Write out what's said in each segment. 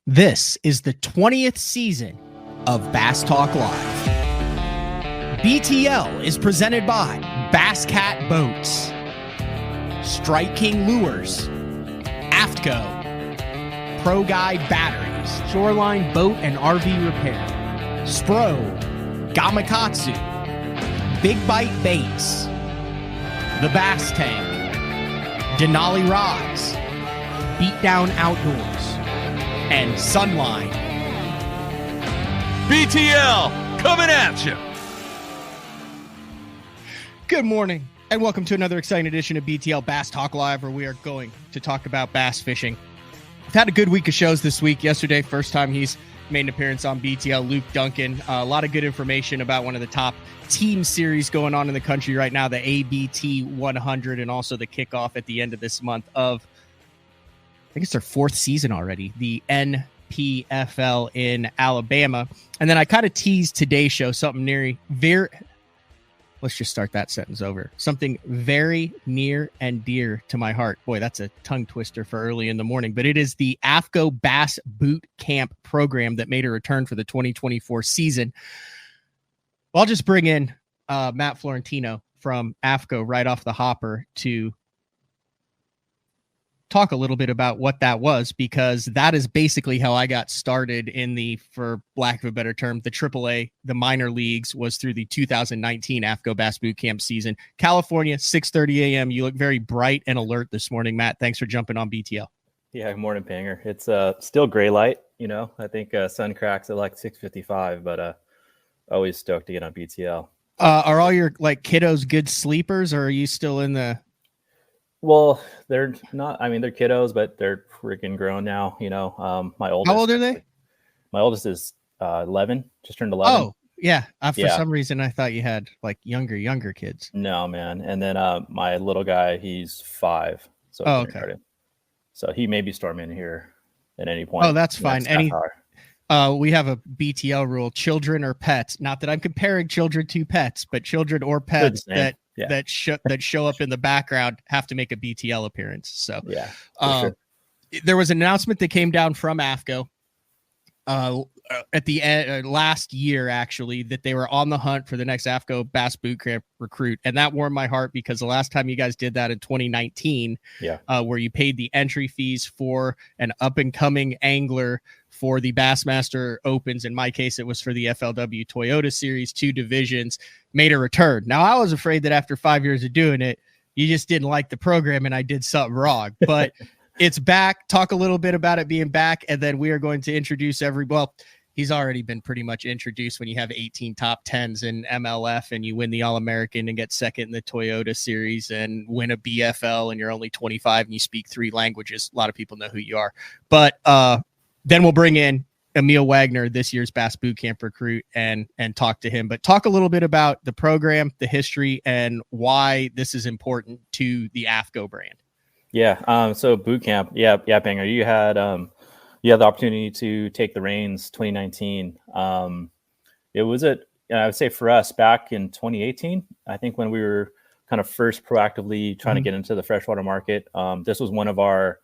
This is the 20th season of Bass Talk Live. BTL is presented by Bass Cat Boats, Strike King Lures, AFTCO, Pro Guide Batteries, Shoreline Boat and RV Repair, Spro, Gamakatsu, Big Bite Baits, The Bass Tank, Denali Rods, Beatdown Outdoors, and Sunline. BTL coming at you. Good morning, and welcome to another exciting edition of BTL Bass Talk Live, where we are going to talk about bass fishing. I've had a good week of shows this week. Yesterday, first time he's made an appearance on BTL, Luke Duncan. A lot of good information about one of the top team series going on in the country right now, the ABT 100, and also the kickoff at the end of this month of, I think it's their fourth season already, the NPFL in Alabama. And then I kind of teased today's show something let's just start that sentence over. Something very near and dear to my heart. Boy, that's a tongue twister for early in the morning, but it is the AFTCO Bass Boot Camp program that made a return for the 2024 season. Well, I'll just bring in Matt Florentino from AFTCO right off the hopper to talk a little bit about what that was, because that is basically how I got started in the, for lack of a better term, the AAA, the minor leagues, was through the 2019 AFTCO Bass Boot Camp season. California, 6:30 a.m. You look very bright and alert this morning, Matt. Thanks for jumping on BTL. Yeah, good morning, Panger. It's still gray light, you know. I think sun cracks at like 6:55, but always stoked to get on BTL. Are all your kiddos good sleepers, or are you still in the... Well, they're not. I mean, they're kiddos, but they're freaking grown now. You know, my oldest. How old are they? My oldest is 11, just turned 11. Oh, yeah. For some reason, I thought you had younger kids. No, man. And then my little guy, he's 5. So okay. So he may be storming here at any point. Oh, that's fine. We have a BTL rule: children or pets. Not that I'm comparing children to pets, but children or pets that show up in the background have to make a BTL appearance. So yeah, sure. There was an announcement that came down from AFTCO at the end last year, actually, that they were on the hunt for the next AFTCO Bass Boot Camp recruit, and that warmed my heart, because the last time you guys did that in 2019, where you paid the entry fees for an up and coming angler for the Bassmaster Opens. In my case, it was for the FLW Toyota Series, 2 divisions, made a return. Now, I was afraid that after 5 years of doing it, you just didn't like the program and I did something wrong. But it's back. Talk a little bit about it being back, and then we are going to introduce he's already been pretty much introduced when you have 18 top 10s in MLF and you win the All-American and get second in the Toyota Series and win a BFL, and you're only 25 and you speak 3 languages. A lot of people know who you are. But then we'll bring in Emil Wagner, this year's Bass Boot Camp recruit, and talk to him. But talk a little bit about the program, the history, and why this is important to the AFTCO brand. Yeah. So boot camp. Yeah, Banger. You had the opportunity to take the reins 2019. It was I would say for us back in 2018, I think, when we were kind of first proactively trying to get into the freshwater market. This was one of our,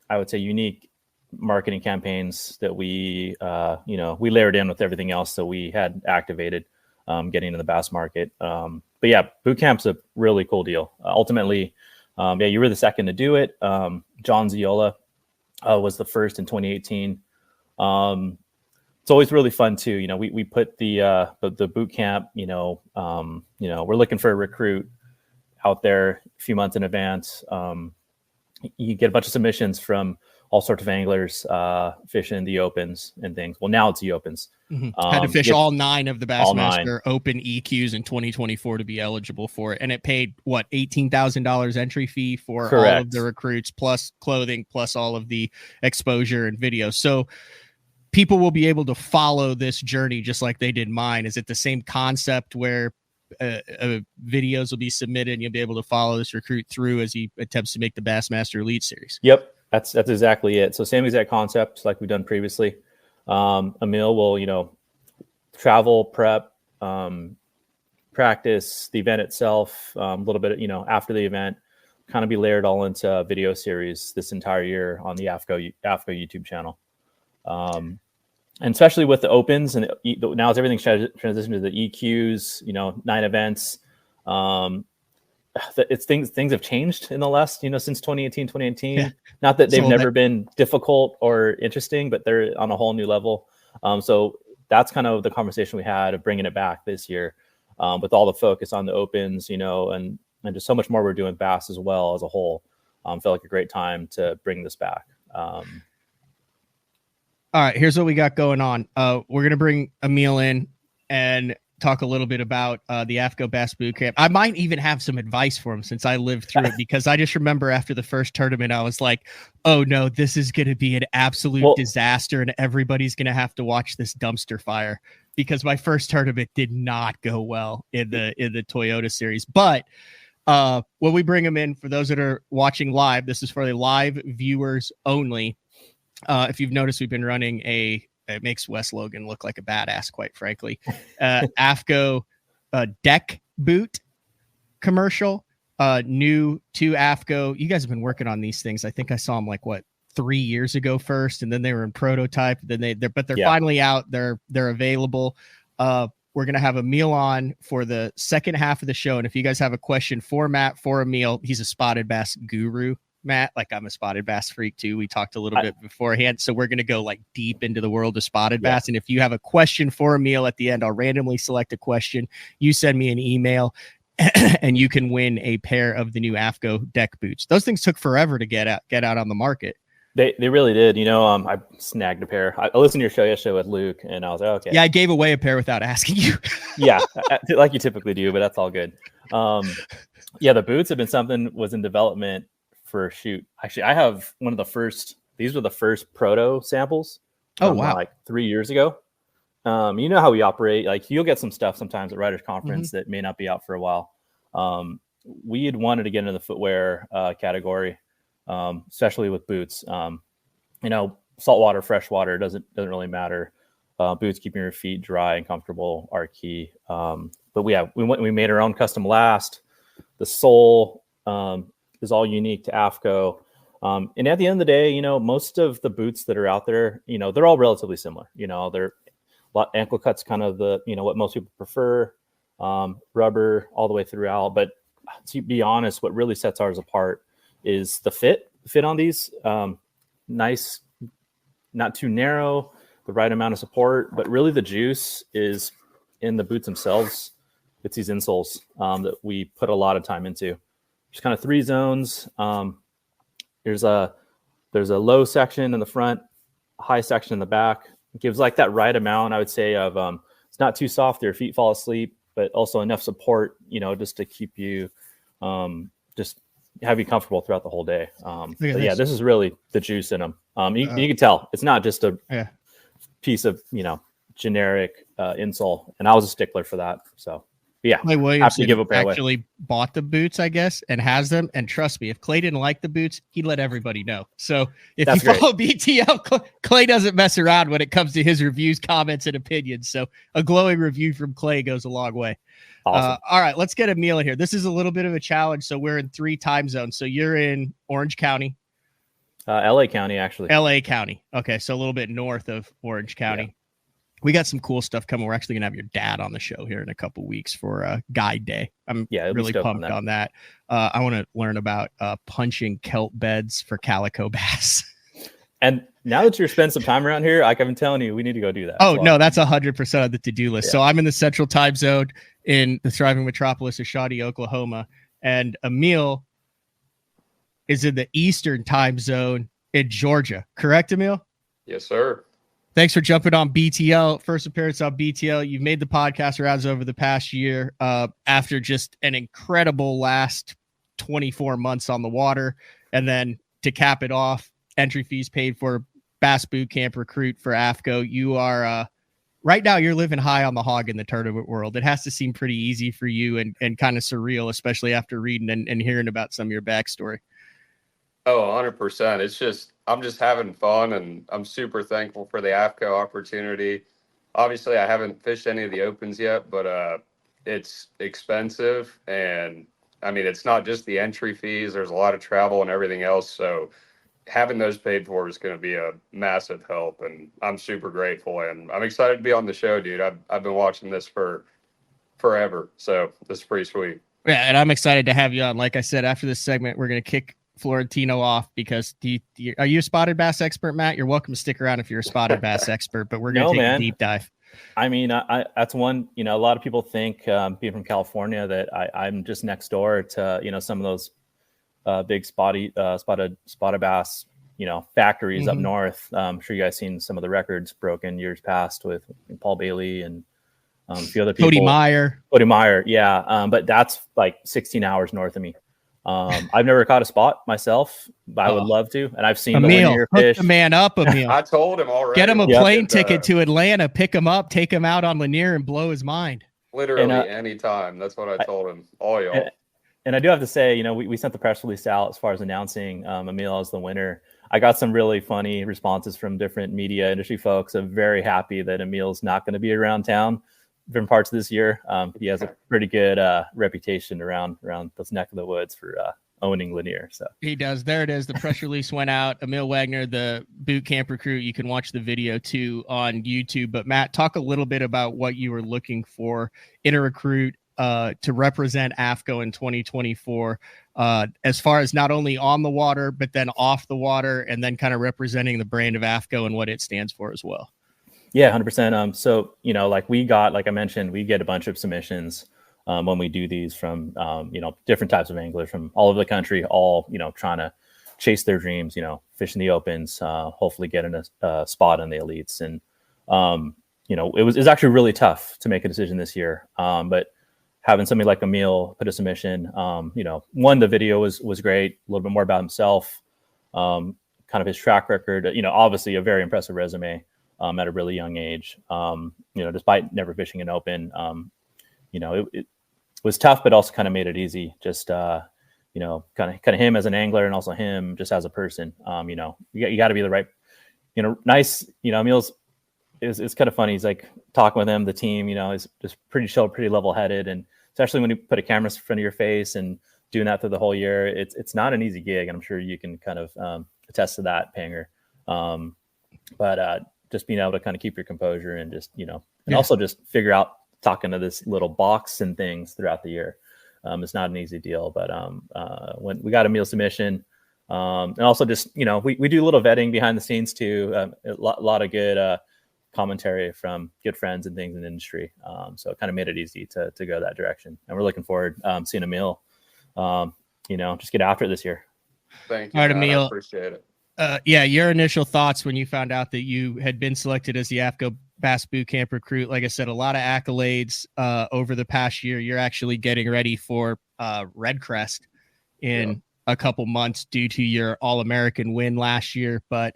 I would say, unique marketing campaigns that we layered in with everything else that we had activated, getting into the bass market. But yeah, boot camp's a really cool deal. Ultimately, you were the second to do it. John Ziola was the first in 2018. It's always really fun too. You know, we put the boot camp. We're looking for a recruit out there a few months in advance. You get a bunch of submissions from all sorts of anglers fishing the opens and things. Well, now it's the opens. Had to fish all 9 of the Bassmaster Open EQs in 2024 to be eligible for it. And it paid, $18,000 entry fee for all of the recruits, plus clothing, plus all of the exposure and video. So people will be able to follow this journey just like they did mine. Is it the same concept where videos will be submitted and you'll be able to follow this recruit through as he attempts to make the Bassmaster Elite Series? Yep. That's exactly it. So same exact concept like we've done previously. Emil will, travel, prep, practice the event itself, a little bit, after the event, kind of be layered all into a video series this entire year on the AFTCO YouTube channel. And especially with the opens, and now as everything's transitioned to the EQs, 9 events. Things have changed in the last, since 2018. Yeah. Not that they've never been difficult or interesting, but they're on a whole new level. So that's kind of the conversation we had of bringing it back this year, with all the focus on the opens, and just so much more we're doing bass as well as a whole. Felt like a great time to bring this back. All right, here's what we got going on. We're going to bring Emil in and talk a little bit about the AFTCO Bass Boot Camp. I might even have some advice for him since I lived through it, because I just remember after the first tournament, I was like, oh no, this is going to be an absolute disaster and everybody's going to have to watch this dumpster fire, because my first tournament did not go well in the Toyota series. But when we bring him in, for those that are watching live, this is for the live viewers only. If you've noticed, we've been running it makes Wes Logan look like a badass, quite frankly. AFTCO deck boot commercial, new to AFTCO. You guys have been working on these things. I think I saw them 3 years ago first, and then they were in prototype. Then they're finally out. They're available. We're gonna have Emil on for the second half of the show, and if you guys have a question for Matt, for Emil, he's a spotted bass guru. Matt, I'm a spotted bass freak too. We talked a little bit beforehand, so we're going to go deep into the world of spotted bass. And if you have a question for Emil at the end, I'll randomly select a question. You send me an email and you can win a pair of the new AFTCO deck boots. Those things took forever to get out on the market. They really did. I snagged a pair. I listened to your show yesterday with Luke, and I was like, okay. Yeah, I gave away a pair without asking you. Yeah, like you typically do, but that's all good. The boots have been something was in development for shoot. Actually, I have one of the first. These were the first proto samples. Oh wow! 3 years ago. You know how we operate. You'll get some stuff sometimes at Writers Conference that may not be out for a while. We had wanted to get into the footwear category, especially with boots. Saltwater, freshwater doesn't really matter. Boots keeping your feet dry and comfortable are key. But we made our own custom last. The sole is all unique to AFTCO. And at the end of the day, most of the boots that are out there, they're all relatively similar. They're ankle cuts, kind of the, what most people prefer, rubber all the way throughout. But to be honest, what really sets ours apart is the fit on these. Nice, not too narrow, the right amount of support, but really the juice is in the boots themselves. It's these insoles that we put a lot of time into. There's kind of 3 zones. There's a low section in the front, high section in the back. It gives that right amount, I would say, of it's not too soft, your feet fall asleep, but also enough support, just to keep you just have you comfortable throughout the whole day. This is really the juice in them. You can tell it's not just a piece of generic insole, and I was a stickler for that. So Clay Williamson actually bought the boots, I guess, and has them. And trust me, if Clay didn't like the boots, he'd let everybody know. So if you follow BTL, Clay doesn't mess around when it comes to his reviews, comments, and opinions. So a glowing review from Clay goes a long way. Awesome. All right, let's get Emil in here. This is a little bit of a challenge. So we're in 3 time zones. So you're in Orange County. LA County, actually. LA County. Okay, so a little bit north of Orange County. Yeah. We got some cool stuff coming. We're actually going to have your dad on the show here in a couple weeks for Guide Day. I'm really pumped on that. I want to learn about punching kelp beds for calico bass. And now that you're spending some time around here, I've been telling you, we need to go do that. Oh, no, that's 100% of the to-do list. Yeah. So I'm in the central time zone in the thriving metropolis of Shawnee, Oklahoma. And Emil is in the eastern time zone in Georgia. Correct, Emil? Yes, sir. Thanks for jumping on BTL. First appearance on BTL. You've made the podcast rounds over the past year after just an incredible last 24 months on the water. And then to cap it off, entry fees paid for, Bass Boot Camp recruit for AFTCO. You are, right now, you're living high on the hog in the tournament world. It has to seem pretty easy for you and kind of surreal, especially after reading and hearing about some of your backstory. Oh, 100%. I'm just having fun, and I'm super thankful for the AFTCO opportunity. Obviously, I haven't fished any of the opens yet, but it's expensive, and I mean, it's not just the entry fees. There's a lot of travel and everything else. So having those paid for is going to be a massive help. And I'm super grateful. And I'm excited to be on the show, dude. I've been watching this for forever. So this is pretty sweet. Yeah, and I'm excited to have you on. Like I said, after this segment, we're going to kick Florentino off because are you a spotted bass expert, Matt? You're welcome to stick around if you're a spotted bass expert, but we're going to take a deep dive. I mean, that's one, a lot of people think, being from California, that I'm just next door to, some of those big spotted bass, factories up north. I'm sure you guys seen some of the records broken years past with Paul Bailey and a few other people. Cody Meyer. Yeah. But that's like 16 hours north of me. I've never caught a spot myself, but I would love to. And I've seen Emil, the linear fish. Hook the man up, Emil. I told him already. Get him a plane ticket to Atlanta, pick him up, take him out on Lanier and blow his mind. Literally anytime. That's what I told him. All y'all. And I do have to say, we sent the press release out as far as announcing Emil as the winner. I got some really funny responses from different media industry folks. I'm very happy that Emil's not going to be around town different parts of this year. He has a pretty good reputation around those neck of the woods for owning Lanier. So he does. There it is. The press release went out. Emil Wagner, the boot camp recruit. You can watch the video too on YouTube. But Matt, talk a little bit about what you were looking for in a recruit to represent AFTCO in 2024, as far as not only on the water, but then off the water, and then kind of representing the brand of AFTCO and what it stands for as well. Yeah, 100%. So, like I mentioned, we get a bunch of submissions when we do these from, different types of anglers from all over the country, all, trying to chase their dreams, fishing the opens, hopefully getting a spot in the elites. And, it was actually really tough to make a decision this year. But having somebody like Emil put a submission, one, the video was great, a little bit more about himself, kind of his track record, obviously a very impressive resume. At a really young age, despite never fishing an open, it was tough, but also kind of made it easy. Just, kind of him as an angler and also him just as a person. You got to be the right, nice. Emil's is kind of funny. He's like talking with him, the team. Is just pretty chill, pretty level headed, and especially when you put a camera in front of your face and doing that through the whole year, it's not an easy gig, and I'm sure you can kind of attest to that, Panger. But just being able to kind of keep your composure and just, also just figure out talking to this little box and things throughout the year. It's not an easy deal, but when we got a meal submission, and also just, we do a little vetting behind the scenes too. A lot of good commentary from good friends and things in the industry. So it kind of made it easy to go that direction. And we're looking forward seeing Emil, just get after it this year. Thank you. All right, Emil. I appreciate it. Your initial thoughts when you found out that you had been selected as the AFTCO Bass Boot Camp recruit. Like I said, a lot of accolades over the past year. You're actually getting ready for Red Crest in a couple months due to your All-American win last year. But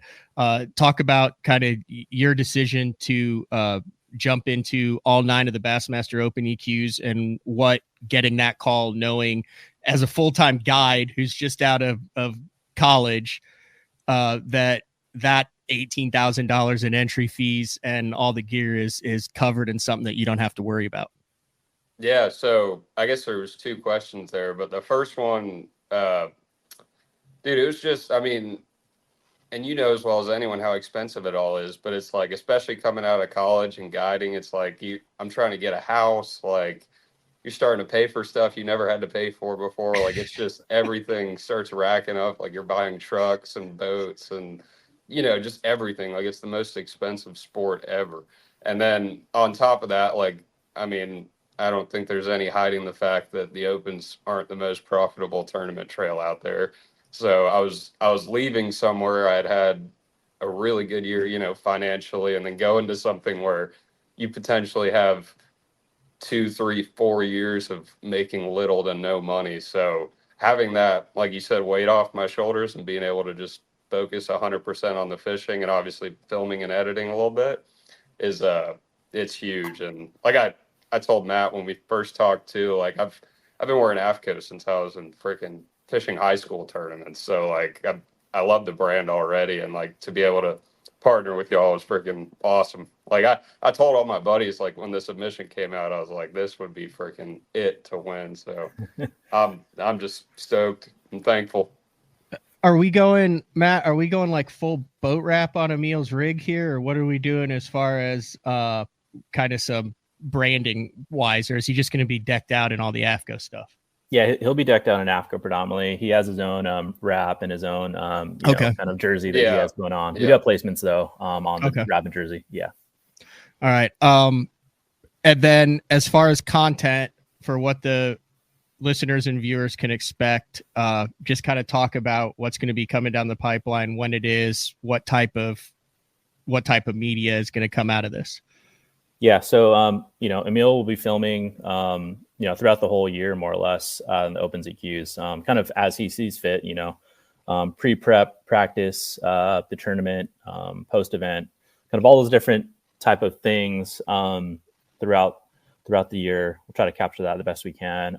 talk about kind of your decision to jump into all 9 of the Bassmaster Open EQs and what getting that call, knowing as a full-time guide who's just out of college, that $18,000 in entry fees and all the gear is covered and something that you don't have to worry about. Yeah. So I guess there was 2 questions there, but the first one, dude, it was just, and as well as anyone how expensive it all is, but it's like, especially coming out of college and guiding, it's like I'm trying to get a house, like you're starting to pay for stuff you never had to pay for before. Like it's just everything starts racking up. Like you're buying trucks and boats and, just everything. Like it's the most expensive sport ever. And then on top of that, I don't think there's any hiding the fact that the opens aren't the most profitable tournament trail out there. So I was leaving somewhere I had a really good year, financially, and then going to something where you potentially have 2, 3, 4 years of making little to no money. So having that, like you said, weight off my shoulders and being able to just focus 100% on the fishing and obviously filming and editing a little bit is it's huge. And like I told Matt when we first talked too, like I've been wearing AFTCO since I was in freaking fishing high school tournaments. So like I love the brand already, and like to be able to partner with y'all was freaking awesome. Like I told all my buddies, like when the submission came out, I was like, this would be freaking it to win. So I'm just stoked and thankful. Are we going, Matt? Are we going like full boat wrap on Emil's rig here, or what are we doing as far as kind of some branding wise, or is he just going to be decked out in all the AFTCO stuff? Yeah, he'll be decked out in AFTCO predominantly. He has his own wrap and his own you know, kind of jersey that he has going on. We got placements though on the wrap and jersey. Yeah. All right. And then as far as content for what the listeners and viewers can expect, just kind of talk about what's going to be coming down the pipeline, when it is, what type of media is going to come out of this. Yeah. So, you know, Emil will be filming, you know, throughout the whole year, more or less, in the Opens EQs, kind of as he sees fit, you know, pre-prep practice, the tournament, post-event, kind of all those different type of things, throughout the year. We'll try to capture that the best we can.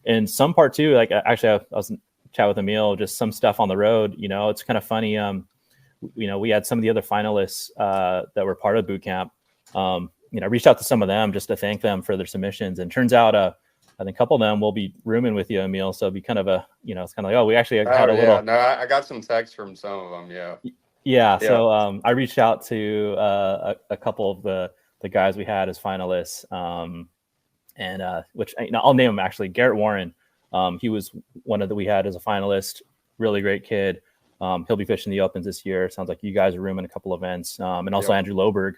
And some part too, like actually I was chat with Emil, just some stuff on the road, you know, it's kind of funny. You know, we had some of the other finalists, that were part of boot camp. You know, I reached out to some of them just to thank them for their submissions, and turns out, I think a couple of them will be rooming with you, Emil. So it'll be kind of a, you know, it's kind of like, oh, we actually had a little. No, I got some texts from some of them. Yeah. So, I reached out to, a couple of the guys we had as finalists, and which, you know, I'll name them actually. Garrett Warren, he was one of we had as a finalist, really great kid. He'll be fishing the Opens this year. Sounds like you guys are rooming a couple events, and also Andrew Loberg.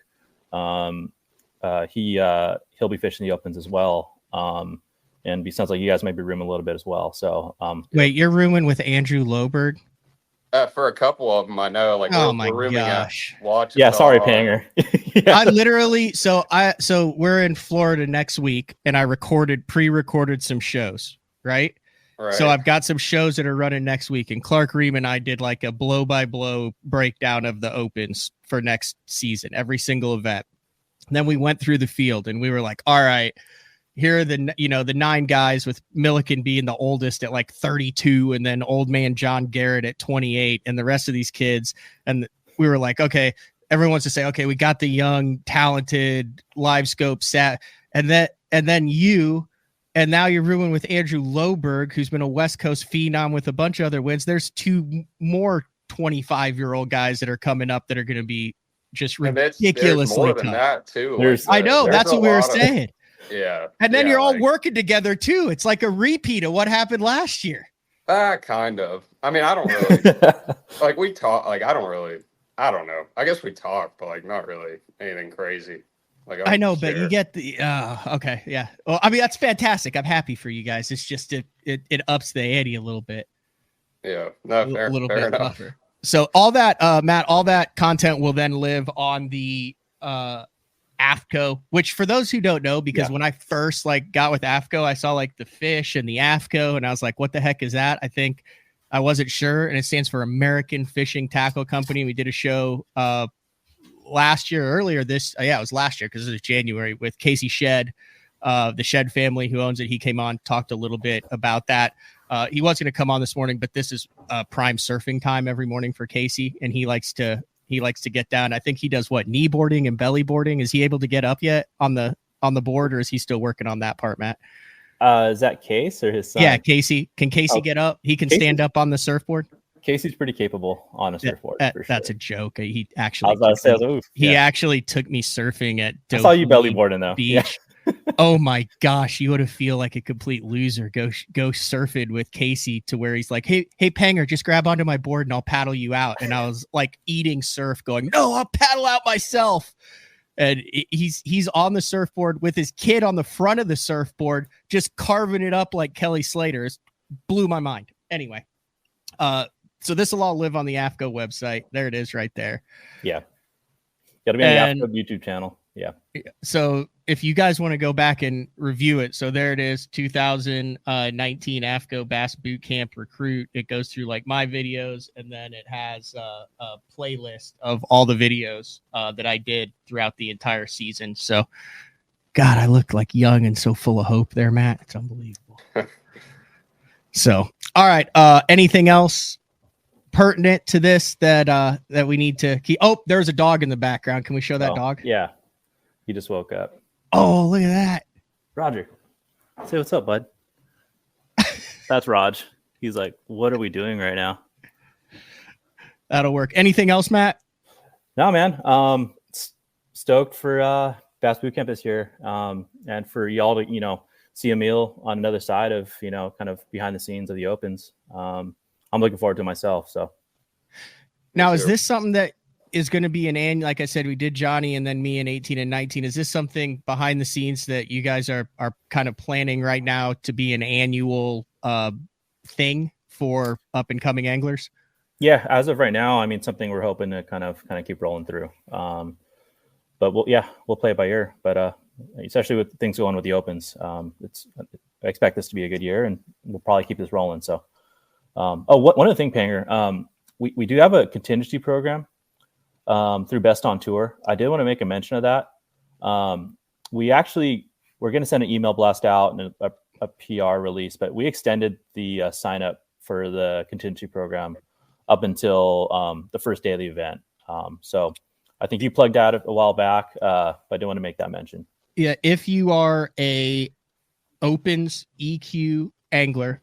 He'll be fishing the Opens as well. And it sounds like you guys might be rooming a little bit as well. So, wait, you're rooming with Andrew Loberg? For a couple of them, I know. Like, oh my gosh! Yeah, sorry, Panger. I literally, so we're in Florida next week, and I pre-recorded some shows, right? Right. So I've got some shows that are running next week, and Clark Ream and I did like a blow-by-blow breakdown of the Opens for next season, every single event. And then we went through the field, and we were like, all right, here are the 9 guys, with Milliken being the oldest at like 32, and then old man John Garrett at 28, and the rest of these kids. And we were like, okay, everyone wants to say, okay, we got the young, talented live scope set, and then you. And now you're rooming with Andrew Loberg, who's been a West Coast phenom with a bunch of other wins. There's 2 more 25-year-old guys that are coming up that are going to be just ridiculously more tough. than that too. I know, that's what we were saying. Yeah. And then you're all working together too. It's like a repeat of what happened last year. Kind of. I mean, I don't really like we talk. Like I don't know. I guess we talk, but like not really anything crazy. Like I know, but you get the okay, yeah. Well, I mean, that's fantastic. I'm happy for you guys. It's just it ups the ante a little bit. Yeah, no, a little bit tougher. So all that, Matt, all that content will then live on the AFTCO, which for those who don't know, because when I first got with AFTCO, I saw like the fish and the AFTCO, and I was like, what the heck is that? I think I wasn't sure, and it stands for American Fishing Tackle Company. We did a show last year, earlier this, it was last year because it was January, with Casey Shedd, the Shedd family who owns it. He came on, talked a little bit about that. He was going to come on this morning, but this is prime surfing time every morning for Casey, and he likes to get down. I think he does knee boarding and belly boarding. Is he able to get up yet on the board, or is he still working on that part, Matt? Is that Case or his son? Yeah, Casey. Can Casey get up? He can stand up on the surfboard. Casey's pretty capable on a surfboard. That's a joke. He actually actually took me surfing at I saw you belly boarding though. Beach. Yeah. Oh my gosh, you would have feel like a complete loser. Go surfing with Casey to where he's like, hey Panger, just grab onto my board and I'll paddle you out. And I was like eating surf, going, no, I'll paddle out myself. And he's on the surfboard with his kid on the front of the surfboard, just carving it up like Kelly Slater. It blew my mind. Anyway, so this will all live on the AFTCO website. There it is right there. Yeah. Got to be on the AFTCO YouTube channel. Yeah. So if you guys want to go back and review it, so there it is, 2019 AFTCO Bass Boot Camp Recruit. It goes through like my videos, and then it has a playlist of all the videos that I did throughout the entire season. So, God, I look like young and so full of hope there, Matt. It's unbelievable. So, all right. Anything else pertinent to this that we need to keep? Oh, there's a dog in the background. Can we show that dog? Yeah. He just woke up. Oh, look at that. Roger. Say what's up, bud. That's Raj. He's like, what are we doing right now? That'll work. Anything else, Matt? No, man. Stoked for Bass Boot Camp this year. And for y'all to, see Emil on another side of, kind of behind the scenes of the opens. I'm looking forward to it myself. So now, is this something that is going to be an annual? Like I said, we did Johnny and then me in 18 and 19. Is this something behind the scenes that you guys are kind of planning right now to be an annual thing for up and coming anglers? Yeah, as of right now, I mean, something we're hoping to kind of keep rolling through. But we'll play it by ear. But especially with things going with the opens, I expect this to be a good year, and we'll probably keep this rolling. So, one other thing, Panger, we do have a contingency program through Best on Tour. I did want to make a mention of that. We're going to send an email blast out and a PR release, but we extended the sign up for the contingency program up until the first day of the event. So I think you plugged out a while back, but I do want to make that mention. Yeah, if you are a Opens EQ angler,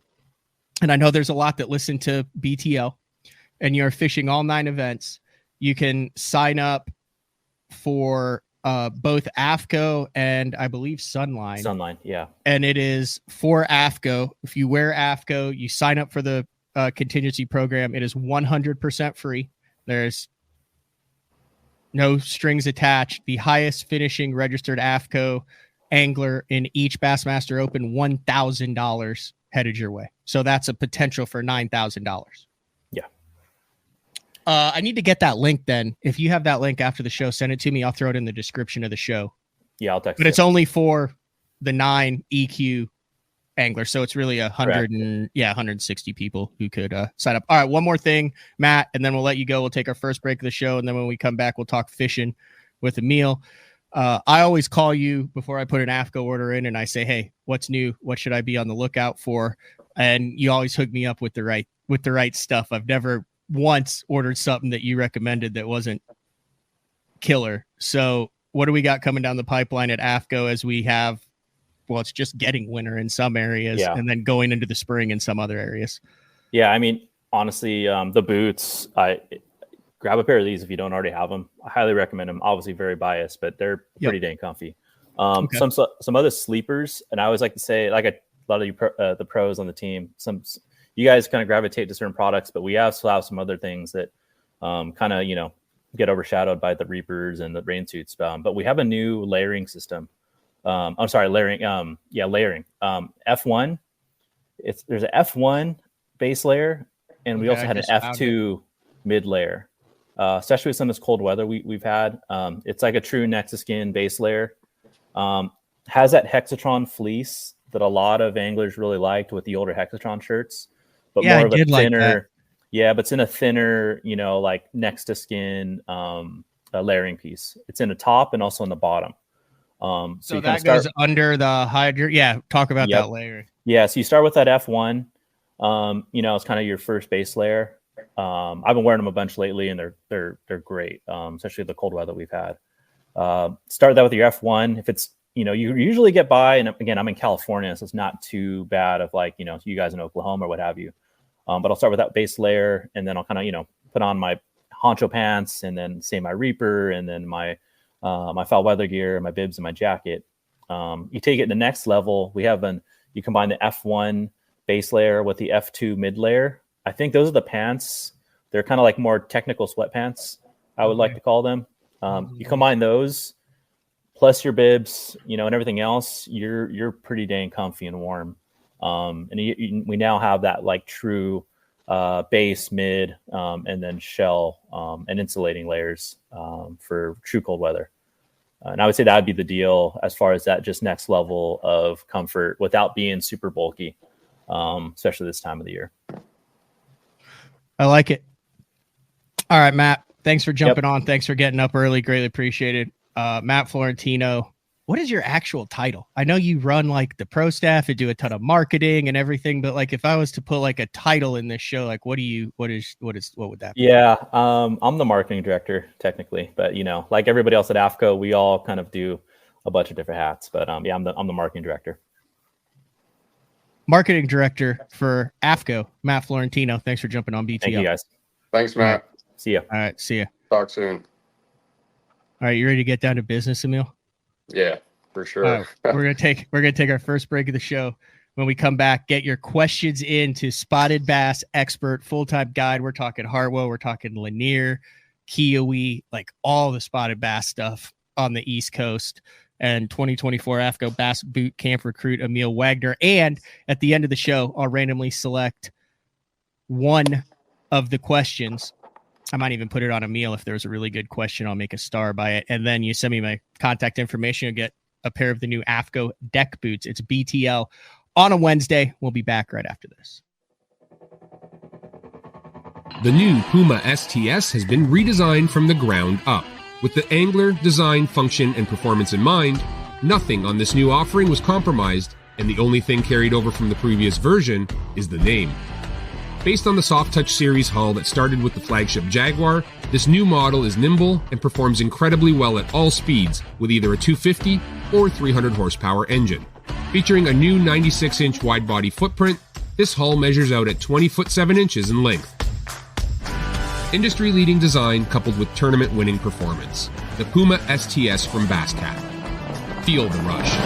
and I know there's a lot that listen to BTL, and you're fishing all 9 events, you can sign up for both AFTCO and I believe Sunline. Sunline, yeah. And it is for AFTCO. If you wear AFTCO, you sign up for the contingency program. It is 100% free. There's no strings attached. The highest finishing registered AFTCO angler in each Bassmaster Open, $1,000 headed your way. So that's a potential for $9,000. Yeah. I need to get that link then. If you have that link after the show, send it to me. I'll throw it in the description of the show. Yeah, I'll text But it's only for the 9 EQ anglers. So it's really 160 people who could sign up. All right, one more thing, Matt, and then we'll let you go. We'll take our first break of the show, and then when we come back, we'll talk fishing with Emil. I always call you before I put an AFTCO order in, and I say, hey, what's new? What should I be on the lookout for? And you always hook me up with the right stuff. I've never once ordered something that you recommended that wasn't killer. So what do we got coming down the pipeline at AFTCO as we have, well, it's just getting winter in some areas and then going into the spring in some other areas? Yeah, I mean, honestly, the boots, grab a pair of these if you don't already have them. I highly recommend them. Obviously very biased, but they're pretty dang comfy. Okay. Some other sleepers, and I always like to say, like a lot of you the pros on the team, you guys kind of gravitate to certain products, but we also have some other things that kind of, get overshadowed by the Reapers and the rain suits. But we have a new layering system. Layering. F1. There's an F1 base layer, and we also had an F2 mid layer. Especially with some of this cold weather we've had. It's like a true Nexuskin base layer. Has that Hexatron fleece that a lot of anglers really liked with the older Hexatron shirts, but more of a thinner. But it's in a thinner, like next to skin layering piece. It's in the top and also in the bottom. So that goes under the hydrant. Yeah, talk about that layer. Yeah, so you start with that F1. It's kind of your first base layer. I've been wearing them a bunch lately, and they're great, especially the cold weather we've had. Start that with your F1. If it's you usually get by, and again, I'm in California, so it's not too bad of like you guys in Oklahoma or what have you. But I'll start with that base layer, and then I'll kind of put on my honcho pants, and then say my Reaper, and then my foul weather gear, my bibs, and my jacket. You take it to the next level. You combine the F1 base layer with the F2 mid layer. I think those are the pants. They're kind of like more technical sweatpants, I would like to call them. You combine those plus your bibs, and everything else, you're pretty dang comfy and warm. And we now have that like true base, mid, and then shell and insulating layers for true cold weather. And I would say that would be the deal as far as that just next level of comfort without being super bulky, especially this time of the year. I like it. All right, Matt, thanks for jumping on. Thanks for getting up early. Greatly appreciated. Matt Florentino, what is your actual title? I know you run like the pro staff and do a ton of marketing and everything, but like if I was to put like a title in this show, like what would that be? Yeah. I'm the marketing director technically, but like everybody else at AFTCO, we all kind of do a bunch of different hats, but I'm the marketing director. Marketing director for AFTCO, Matt Florentino. Thanks for jumping on BTL. Thank you guys. Thanks, Matt. Right. See ya. All right. See ya. Talk soon. All right. You ready to get down to business, Emil? Yeah, for sure. Right, we're gonna take our first break of the show. When we come back, get your questions in to Spotted Bass Expert Full-Time Guide. We're talking Hartwell, we're talking Lanier, Kiowee, like all the spotted bass stuff on the East Coast. And 2024 AFTCO Bass Boot Camp recruit Emil Wagner. And at the end of the show, I'll randomly select one of the questions. I might even put it on Emil. If there's a really good question, I'll make a star by it. And then you send me my contact information. You'll get a pair of the new AFTCO deck boots. It's BTL on a Wednesday. We'll be back right after this. The new Puma STS has been redesigned from the ground up. With the angler, design, function, and performance in mind, nothing on this new offering was compromised, and the only thing carried over from the previous version is the name. Based on the Soft Touch series hull that started with the flagship Jaguar, this new model is nimble and performs incredibly well at all speeds with either a 250 or 300 horsepower engine. Featuring a new 96-inch wide-body footprint, this hull measures out at 20 foot 7 inches in length. Industry-leading design coupled with tournament-winning performance. The Puma STS from Basscat. Feel the rush.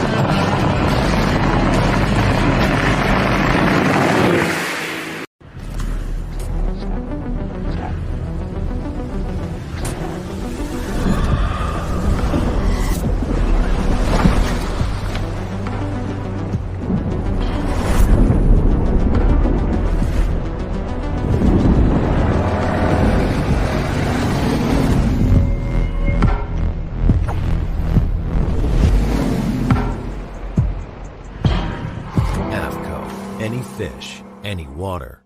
Any fish, any water.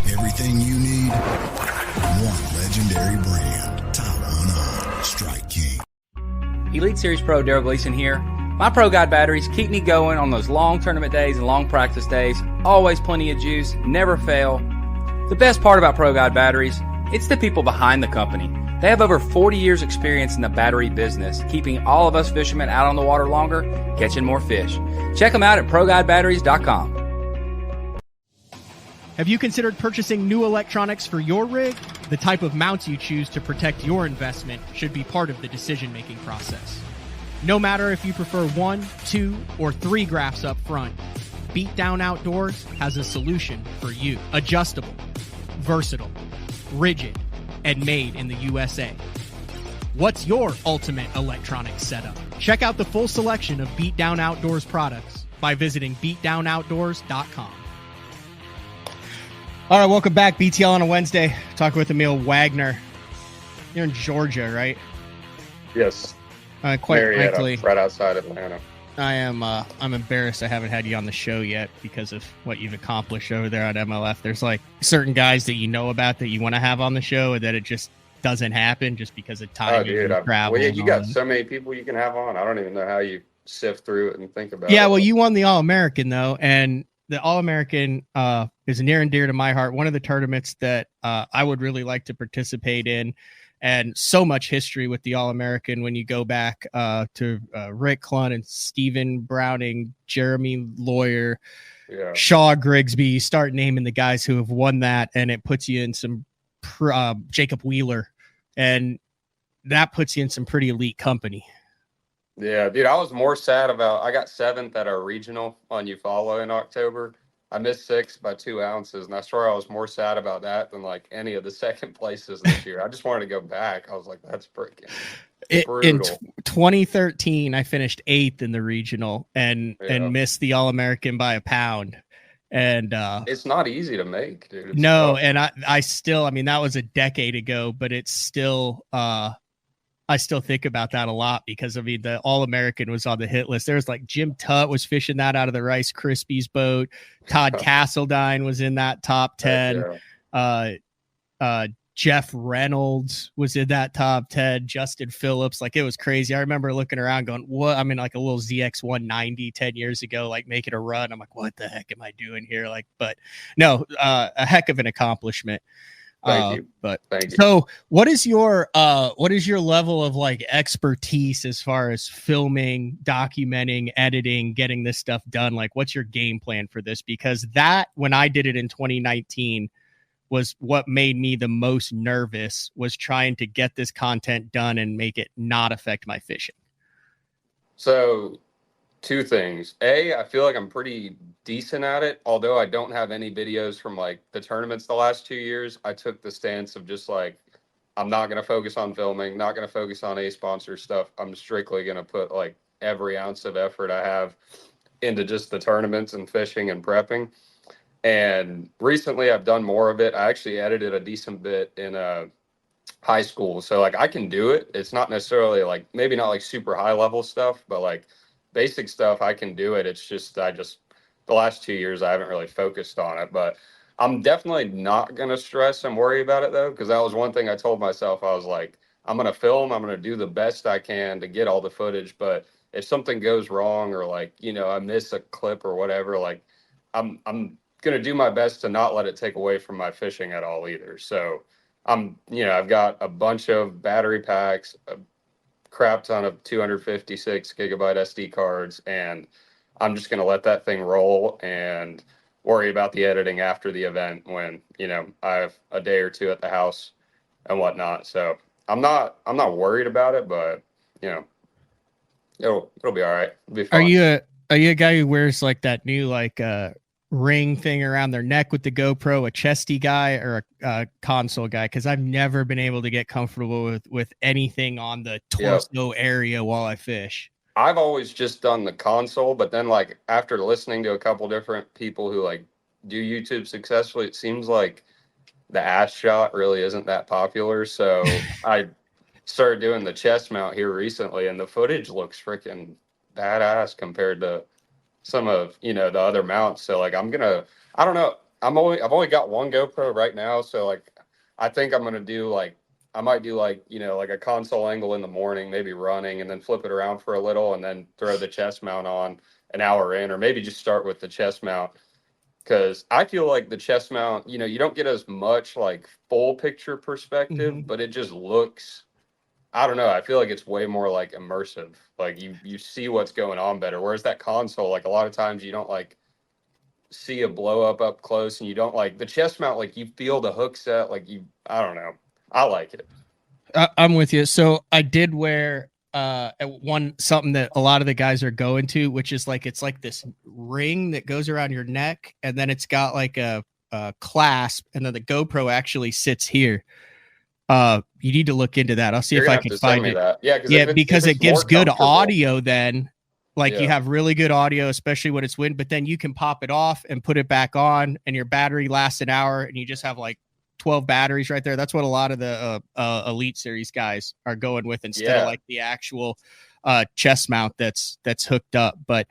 Everything you need, one legendary brand. Taiwan Strike King. Elite Series Pro Daryl Gleason here. My Pro Guide batteries keep me going on those long tournament days and long practice days. Always plenty of juice, never fail. The best part about Pro Guide batteries, it's the people behind the company. They have over 40 years experience in the battery business, keeping all of us fishermen out on the water longer, catching more fish. Check them out at ProGuideBatteries.com. Have you considered purchasing new electronics for your rig? The type of mounts you choose to protect your investment should be part of the decision-making process. No matter if you prefer 1, 2, or 3 graphs up front, Beatdown Outdoors has a solution for you. Adjustable, versatile, rigid, and made in the USA. What's your ultimate electronic setup? Check out the full selection of Beatdown Outdoors products by visiting beatdownoutdoors.com. All right, welcome back. BTL on a Wednesday. Talking with Emil Wagner. You're in Georgia, right? Yes. Quite Marietta, frankly, right outside Atlanta. I'm embarrassed I haven't had you on the show yet because of what you've accomplished over there at MLF. There's like certain guys that you know about that you want to have on the show and that it just doesn't happen just because of time. Oh, dude. Well, yeah, you got so many people you can have on. I don't even know how you sift through it and think about it. Yeah, well, you won the All-American, though, and the All-American is near and dear to my heart. One of the tournaments that I would really like to participate in. And so much history with the All-American when you go back to Rick Clunn and Stephen Browning, Jeremy Lawyer, Shaw Grigsby. You start naming the guys who have won that, and it puts you in some Jacob Wheeler, and that puts you in some pretty elite company. Yeah, dude, I was more sad about I got 7th at our regional on Eufaula in October. I missed 6th by 2 ounces, and I swear I was more sad about that than like any of the second places this year. I just wanted to go back. I was like, that's freaking brutal. In 2013, I finished 8th in the regional and missed the All-American by a pound. And it's not easy to make, dude. It's no, tough. and I still, I mean, that was a decade ago, but it's still I still think about that a lot because I mean the All-American was on the hit list. There's like Jim Tutt was fishing that out of the Rice Krispies boat. Todd Castledine was in that top 10. Jeff Reynolds was in that top 10. Justin Phillips, like it was crazy. I remember looking around going, what? I mean, like a little ZX 190 10 years ago, like making a run. I'm like, what the heck am I doing here? Like, but no, a heck of an accomplishment. Thank you. But Thank you. so what is your level of like expertise as far as filming, documenting, editing, getting this stuff done? Like, what's your game plan for this? Because that, when I did it in 2019, was what made me the most nervous, was trying to get this content done and make it not affect my fishing. So 2 things. I feel like I'm pretty decent at it. Although I don't have any videos from like the tournaments the last 2 years, I took the stance of just like, I'm not going to focus on filming, not going to focus on a sponsor stuff. I'm strictly going to put like every ounce of effort I have into just the tournaments and fishing and prepping. And recently I've done more of it. I actually edited a decent bit in high school. So like I can do it. It's not necessarily like, maybe not like super high level stuff, but like basic stuff, I can do it. It's just, the last 2 years, I haven't really focused on it, but I'm definitely not going to stress and worry about it though. Cause that was one thing I told myself. I was like, I'm going to film, I'm going to do the best I can to get all the footage. But if something goes wrong or like, you know, I miss a clip or whatever, like I'm going to do my best to not let it take away from my fishing at all either. So I've got a bunch of battery packs, a crap ton of 256 gigabyte SD cards, and I'm just going to let that thing roll and worry about the editing after the event when, you know, I have a day or two at the house and whatnot. So I'm not worried about it, but you know, it'll be all right. It'll be fun. Are you a guy who wears like that new, like, ring thing around their neck with the GoPro, a chesty guy or a console guy? Because I've never been able to get comfortable with anything on the torso area while I fish. I've always just done the console, but then like after listening to a couple different people who like do YouTube successfully, it seems like the ass shot really isn't that popular. So I started doing the chest mount here recently, and the footage looks freaking badass compared to some of, you know, the other mounts. So like I don't know. I've only got one GoPro right now. So like I think I might do like, you know, like a console angle in the morning, maybe running, and then flip it around for a little and then throw the chest mount on an hour in, or maybe just start with the chest mount. Cause I feel like the chest mount, you know, you don't get as much like full picture perspective, but it just looks, I don't know. I feel like it's way more like immersive. Like you see what's going on better. Whereas that console, like a lot of times you don't like see a blow up close, and you don't like the chest mount. Like you feel the hook set. Like I don't know. I like it. I'm with you. So I did wear something that a lot of the guys are going to, which is like, it's like this ring that goes around your neck, and then it's got like a clasp, and then the GoPro actually sits here. You need to look into that. I'll see if I can find it. That. Yeah, because it gives good audio then. Like you Yeah. have really good audio, especially when it's wind, but then you can pop it off and put it back on, and your battery lasts an hour, and you just have like 12 batteries right there. That's what a lot of the Elite Series guys are going with instead of like the actual chest mount that's hooked up. But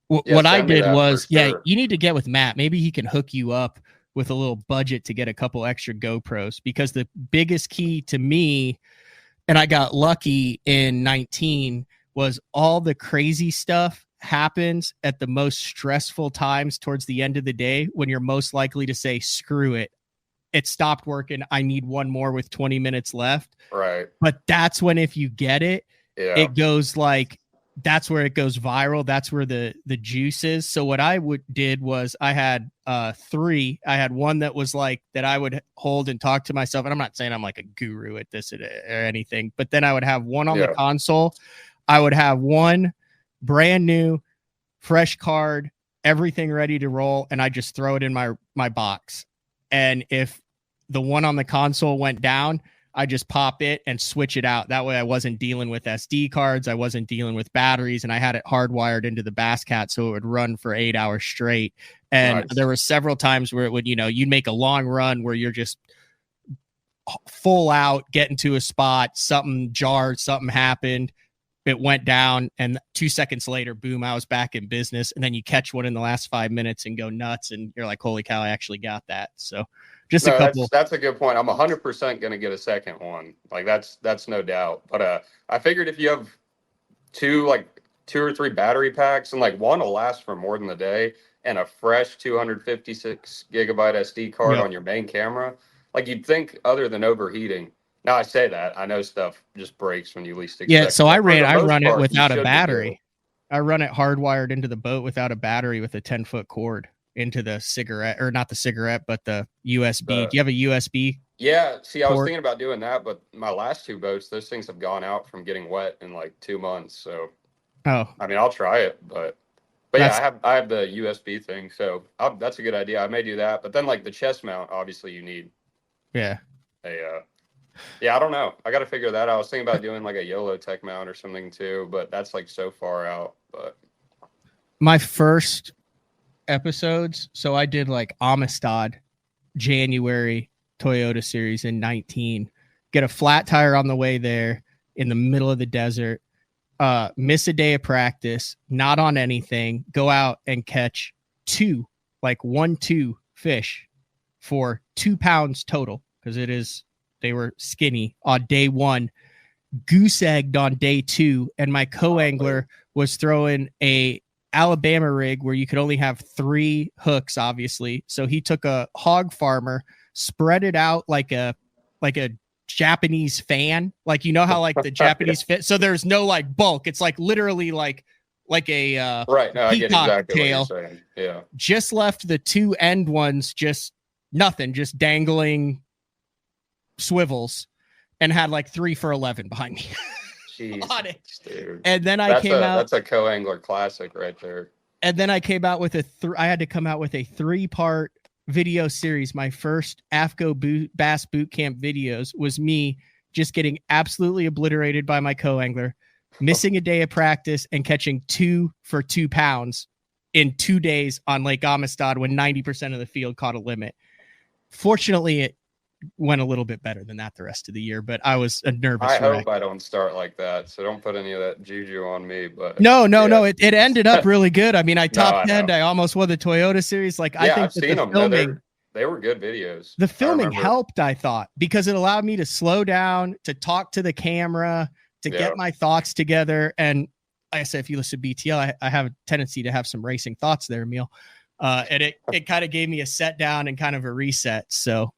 what I did was, you need to get with Matt. Maybe he can hook you up with a little budget to get a couple extra GoPros, because the biggest key to me, and I got lucky in 19, was all the crazy stuff happens at the most stressful times towards the end of the day, when you're most likely to say, screw it. It stopped working. I need one more with 20 minutes left. Right. But that's when, if you get it, it goes like, that's where it goes viral. That's where the juice is. So what I did was I had 3. I had one that was like that I would hold and talk to myself. And I'm not saying I'm like a guru at this or anything, but then I would have one on the console. I would have one brand new, fresh card, everything ready to roll, and I just throw it in my box. And if the one on the console went down, I just pop it and switch it out. That way I wasn't dealing with SD cards. I wasn't dealing with batteries, and I had it hardwired into the Bass Cat so it would run for 8 hours straight. And there were several times where it would, you know, you'd make a long run where you're just full out, getting to a spot, something jarred, something happened. It went down, and 2 seconds later, boom, I was back in business. And then you catch one in the last 5 minutes and go nuts, and you're like, holy cow, I actually got that. So just a couple. That's a good point. I'm 100% going to get a second one. Like that's no doubt. But I figured if you have two or three battery packs, and like one will last for more than a day, and a fresh 256 gigabyte SD card on your main camera, like you'd think other than overheating. Now I say that, I know stuff just breaks when you least expect. Yeah, so I run part, it without a battery. I run it hardwired into the boat without a battery with a 10-foot cord into the cigarette, or not the cigarette, but the USB. Do you have a USB? Yeah, see, I was thinking about doing that, but my last two boats, those things have gone out from getting wet in like 2 months. So, I mean, I'll try it, but yeah, I have the USB thing, so that's a good idea. I may do that, but then like the chest mount, obviously you need. Yeah. Yeah, I don't know. I got to figure that out. I was thinking about doing like a YOLO tech mount or something too, but that's like so far out. But my first episodes, so I did like Amistad January Toyota series in 19, get a flat tire on the way there in the middle of the desert, miss a day of practice, not on anything, go out and catch 2 fish for 2 pounds total, because they were skinny on day 1, goose egged on day 2, and my co-angler was throwing a Alabama rig where you could only have 3 hooks, obviously. So he took a hog farmer, spread it out like a Japanese fan, like, you know how like the Japanese fit. So there's no like bulk. It's like literally like a right. No, I get exactly tail. What you're saying. Yeah. Just left the 2 end ones, just nothing, just dangling swivels, and had like 3 for 11 behind me. Jeez, dude. And then that's a co-angler classic right there. And then I came out with I had to come out with a 3-part video series. My first AFTCO Bass Boot Camp videos was me just getting absolutely obliterated by my co-angler, missing a day of practice, and catching 2 for 2 pounds in 2 days on Lake Amistad when 90% of the field caught a limit. Fortunately, it went a little bit better than that the rest of the year, but I was a nervous wreck. Hope I don't start like that, so don't put any of that juju on me. But no, it ended up really good. I mean, I top 10'd. I almost won the Toyota series. Like, I think I've seen them. Filming, they were good videos. The filming helped, I thought, because it allowed me to slow down, to talk to the camera, to get my thoughts together. And like I said, if you listen to BTL, I have a tendency to have some racing thoughts there, Emil. And it kind of gave me a set down and kind of a reset. So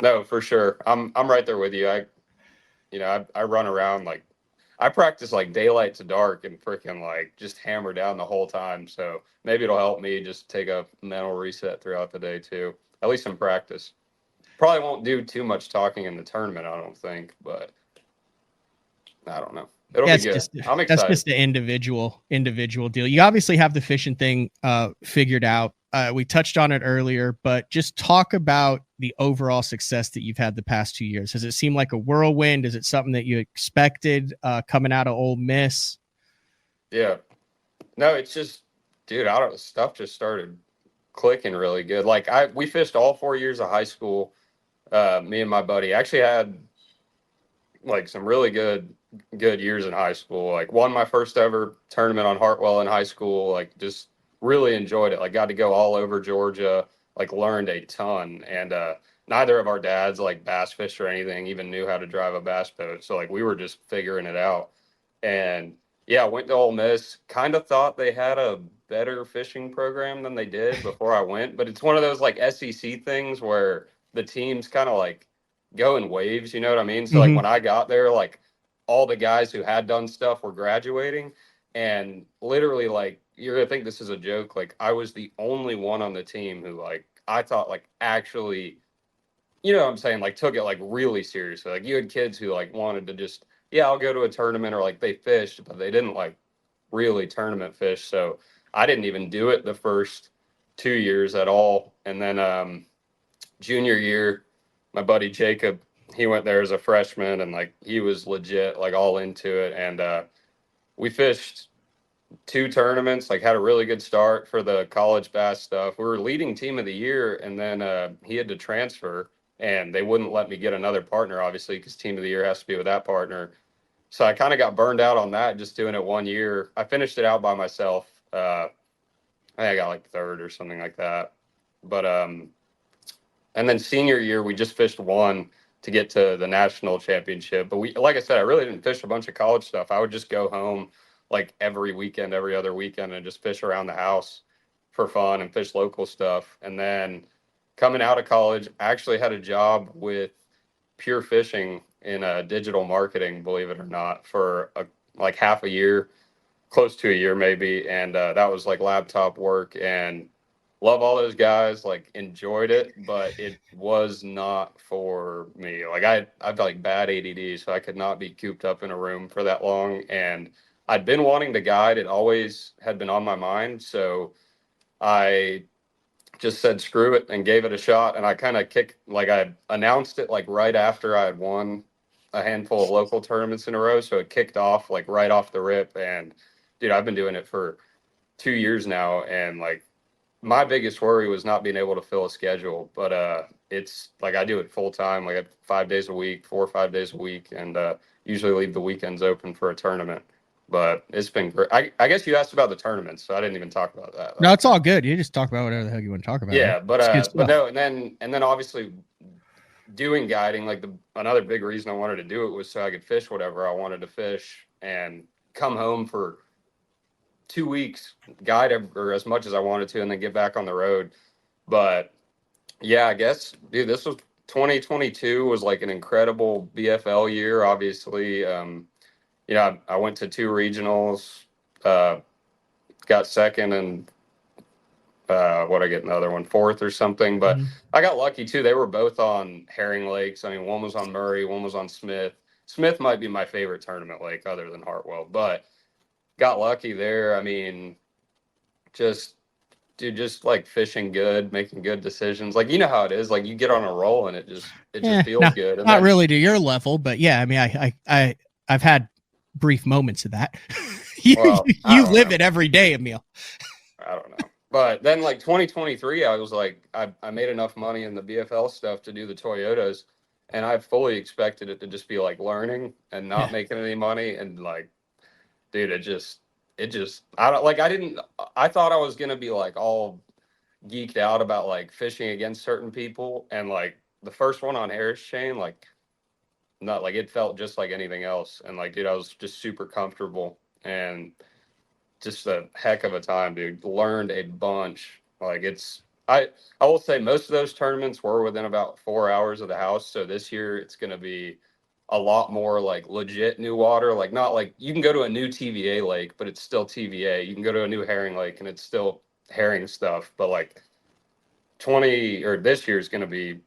no, for sure. I'm right there with you. I run around, like, I practice like daylight to dark and freaking like just hammer down the whole time. So maybe it'll help me just take a mental reset throughout the day too, at least in practice. Probably won't do too much talking in the tournament, I don't think, but I don't know. It'll be good. I'm excited. That's just an individual deal. You obviously have the fishing thing figured out. We touched on it earlier, but just talk about the overall success that you've had the past 2 years. Does it seem like a whirlwind? Is it something that you expected coming out of Ole Miss? Yeah. No, it's just, dude, stuff just started clicking really good. Like we fished all 4 years of high school. Me and my buddy actually had like some really good years in high school. Like won my first ever tournament on Hartwell in high school. Like just really enjoyed it. Like got to go all over Georgia, like learned a ton. And neither of our dads like bass fished or anything, even knew how to drive a bass boat. So like we were just figuring it out. And yeah, went to Ole Miss, kind of thought they had a better fishing program than they did before I went. But it's one of those like SEC things where the teams kind of like go in waves, you know what I mean? So like when I got there, like all the guys who had done stuff were graduating, and literally like, you're gonna think this is a joke, like I was the only one on the team who like I thought like actually, you know what I'm saying, like took it like really seriously. Like you had kids who like wanted to just, I'll go to a tournament, or like they fished, but they didn't like really tournament fish. So I didn't even do it the first 2 years at all. And then junior year, my buddy Jacob, he went there as a freshman, and like he was legit like all into it. And we fished 2 tournaments, like had a really good start for the college bass stuff. We were leading team of the year, and then he had to transfer and they wouldn't let me get another partner, obviously, because team of the year has to be with that partner. So I kind of got burned out on that, just doing it 1 year. I finished it out by myself. I think I got like third or something like that. But and then senior year, we just fished one to get to the national championship. But we, like I said, I really didn't fish a bunch of college stuff. I would just go home like every weekend, every other weekend, and just fish around the house for fun and fish local stuff. And then coming out of college, I actually had a job with Pure Fishing in digital marketing, believe it or not, for like half a year, close to a year maybe. And that was like laptop work, and love all those guys, like enjoyed it, but it was not for me. Like I've like bad ADD, so I could not be cooped up in a room for that long. And I'd been wanting to guide. It always had been on my mind. So I just said, screw it, and gave it a shot. And I kind of I announced it like right after I had won a handful of local tournaments in a row. So it kicked off like right off the rip. And dude, I've been doing it for 2 years now. And like, my biggest worry was not being able to fill a schedule, but it's like I do it full time, like 5 days a week, 4 or 5 days a week, and usually leave the weekends open for a tournament. But it's been great. I guess you asked about the tournaments, so I didn't even talk about that. No, it's all good. You just talk about whatever the hell you want to talk about. Yeah, right? but no, and then obviously doing guiding, like another big reason I wanted to do it was so I could fish whatever I wanted to fish and come home for 2 weeks, guide or as much as I wanted to, and then get back on the road. But yeah, I guess, dude, this was 2022 was like an incredible BFL year. Obviously, you know, I went to 2 regionals, got second, and what I get another one, fourth or something. But I got lucky too. They were both on herring lakes. I mean, one was on Murray, one was on Smith. Smith might be my favorite tournament lake other than Hartwell, but got lucky there. I mean, just like fishing good, making good decisions. Like, you know how it is. Like, you get on a roll and it just feels good. And not really to your level, but yeah, I mean, I've had brief moments of that. you live it every day, Emil. I don't know. But then like 2023, I was like, I made enough money in the BFL stuff to do the Toyotas, and I fully expected it to just be like learning and not making any money. And like, dude, it just, I thought I was going to be like all geeked out about like fishing against certain people. And like the first one on Harris chain, like not like, it felt just like anything else. And like, dude, I was just super comfortable and just a heck of a time, dude. Learned a bunch. Like I will say most of those tournaments were within about 4 hours of the house. So this year it's going to be a lot more like legit new water. Like, not like you can go to a new TVA lake, but it's still TVA. You can go to a new herring lake and it's still herring stuff. But like this year is going to be,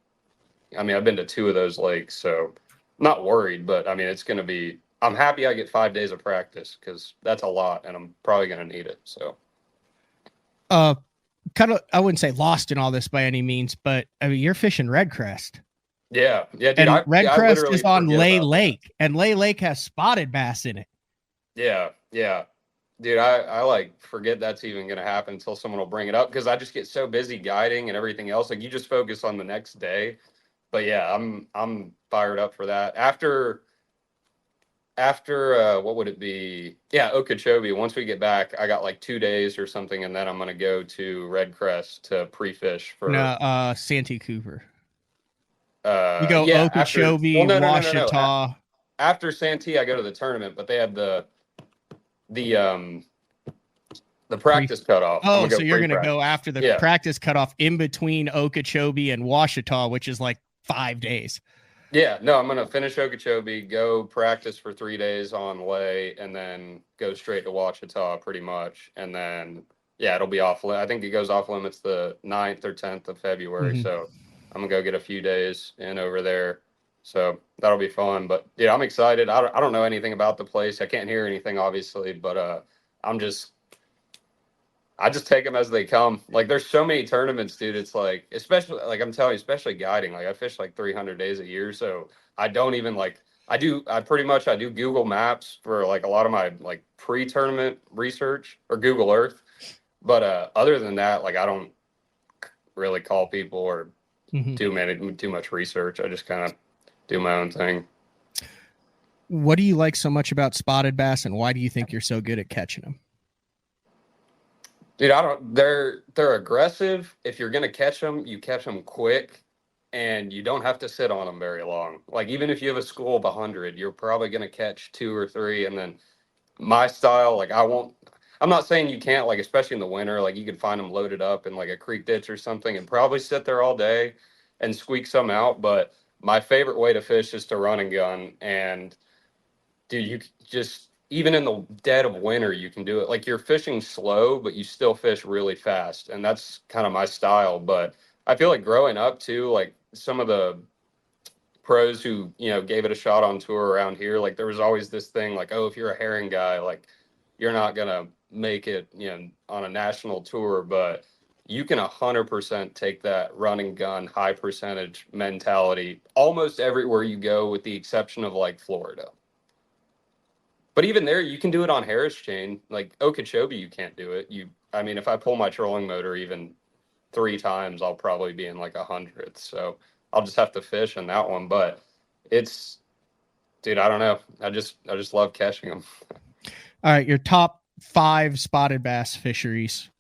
I mean, I've been to 2 of those lakes, so I'm not worried, but I mean, it's going to be, I'm happy I get 5 days of practice because that's a lot and I'm probably going to need it. So, kind of, I wouldn't say lost in all this by any means, but I mean, you're fishing Red Crest. Yeah. Dude, and Red Crest is on Lay Lake, and Lay Lake has spotted bass in it. Yeah. Dude, I like forget that's even going to happen until someone will bring it up, because I just get so busy guiding and everything else. Like, you just focus on the next day. But yeah, I'm fired up for that. After what would it be? Yeah, Okeechobee. Once we get back, I got like 2 days or something, and then I'm gonna go to Red Crest to pre-fish for Santee Cooper. You go Okeechobee, Washita. No. After Santee, I go to the tournament, but they have the practice cutoff. Oh, so you're gonna go after the practice cutoff in between Okeechobee and Washita, which is like 5 days. Yeah, no, I'm gonna finish Okeechobee, go practice for 3 days on Lay, and then go straight to Washita pretty much, and then it'll be off. I think it goes off limits the 9th or 10th of February. So I'm gonna go get a few days in over there. So that'll be fun. But yeah, I'm excited. I don't know anything about the place. I can't hear anything, obviously, but I just take them as they come. Like, there's so many tournaments, dude. It's like, especially like I'm telling you, especially guiding. Like, I fish like 300 days a year, so I don't even like. I do Google Maps for like a lot of my like pre-tournament research, or Google Earth. But other than that, like, I don't really call people or too much research. I just kind of do my own thing. What do you like so much about spotted bass, and why do you think you're so good at catching them? Dude, they're aggressive. If you're going to catch them, you catch them quick, and you don't have to sit on them very long. Like, even if you have a school of 100, you're probably going to catch 2 or 3. And then my style, like, I'm not saying you can't, like, especially in the winter, like, you could find them loaded up in like a creek ditch or something and probably sit there all day and squeak some out. But my favorite way to fish is to run and gun. And dude, you just, even in the dead of winter, you can do it. Like, you're fishing slow, but you still fish really fast. And that's kind of my style. But I feel like growing up too, like some of the pros who, gave it a shot on tour around here, like there was always this thing like, oh, if you're a herring guy, like you're not going to make it, on a national tour, but you can 100% take that run and gun high percentage mentality almost everywhere you go, with the exception of like Florida. But even there, you can do it on Harris chain. Like Okeechobee, you can't do it. If I pull my trolling motor even 3 times, I'll probably be in like 100th. So I'll just have to fish in that one. But dude, I don't know. I just love catching them. All right, your top 5 spotted bass fisheries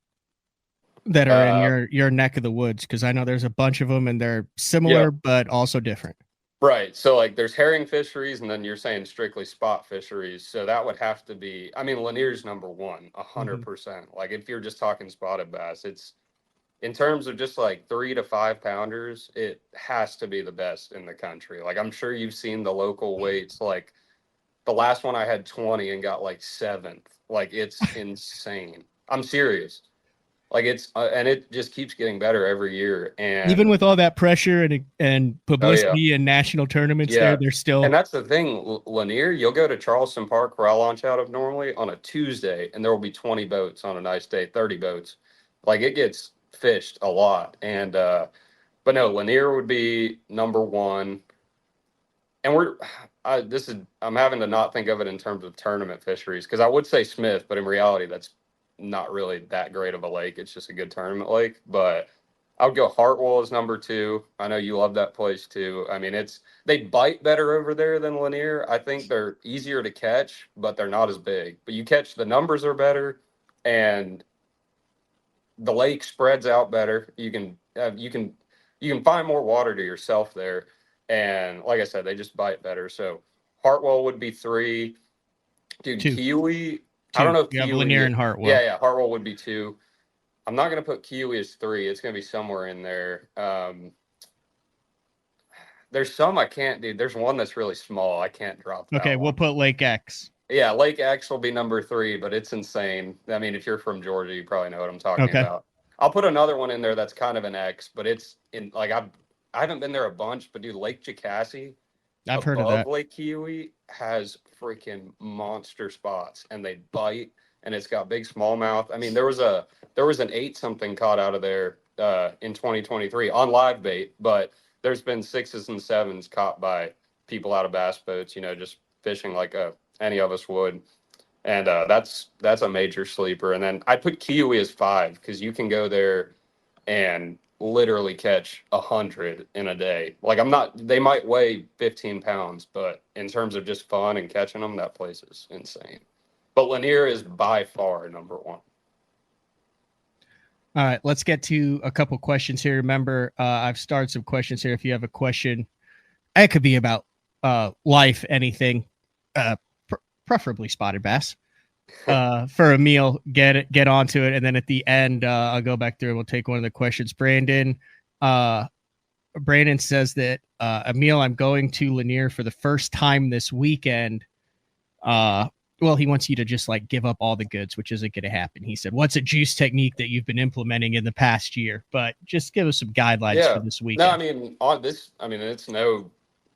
that are in your neck of the woods, because I know there's a bunch of them and they're similar but also different. Right. So like there's herring fisheries, and then you're saying strictly spot fisheries. So that would have to be, Lanier's number 1, 100%. Like if you're just talking spotted bass, it's in terms of just like 3 to 5 pounders, it has to be the best in the country. Like I'm sure you've seen the local weights. Like the last one I had 20 and got like 7th. Like it's insane. I'm serious. Like it's and it just keeps getting better every year. And even with all that pressure and publicity and national tournaments, they're still. And that's the thing, Lanier. You'll go to Charleston Park, where I launch out of normally, on a Tuesday, and there will be 20 boats on a nice day, 30 boats. Like it gets fished a lot. And but no, Lanier would be number 1. And I'm having to not think of it in terms of tournament fisheries, because I would say Smith, but in reality, that's not really that great of a lake. It's just a good tournament lake. But I would go Hartwell as number 2. I know you love that place too. They bite better over there than Lanier. I think they're easier to catch, but they're not as big. But the numbers are better, and the lake spreads out better. You can find more water to yourself there. And like I said, they just bite better. So Hartwell would be 3. Dude, 2. Kiwi. 2. I don't know if you Kiwi, have Lanier and Hartwell. Yeah, Hartwell would be 2. I'm not going to put Kiwi as 3. It's going to be somewhere in there. There's some I can't do. There's one that's really small. I can't drop that Okay, one. we'll put Lake X. Yeah, Lake X will be number 3, but it's insane. If you're from Georgia, you probably know what I'm talking about. I'll put another one in there that's kind of an X, but it's in like I haven't been there a bunch, but dude, Lake Jacassie, I've heard of that. Lake Kiwi has freaking monster spots, and they bite, and it's got big smallmouth. There was an 8-something caught out of there in 2023 on live bait, but there's been 6s and 7s caught by people out of bass boats, just fishing like any of us would. And that's a major sleeper. And then I put Kiwi as 5, because you can go there and literally catch 100 in a day. Like they might weigh 15 pounds, but in terms of just fun and catching them, that place is insane. But Lanier is by far number 1. All right, let's get to a couple questions here. Remember, I've started some questions here. If you have a question, it could be about life, anything, preferably spotted bass. For Emil, get onto it, and then at the end, I'll go back through and we'll take one of the questions. Brandon says that Emil, I'm going to Lanier for the first time this weekend. Well, he wants you to just like give up all the goods, which isn't going to happen. He said, "What's a juice technique that you've been implementing in the past year?" But just give us some guidelines for this weekend. No, it's no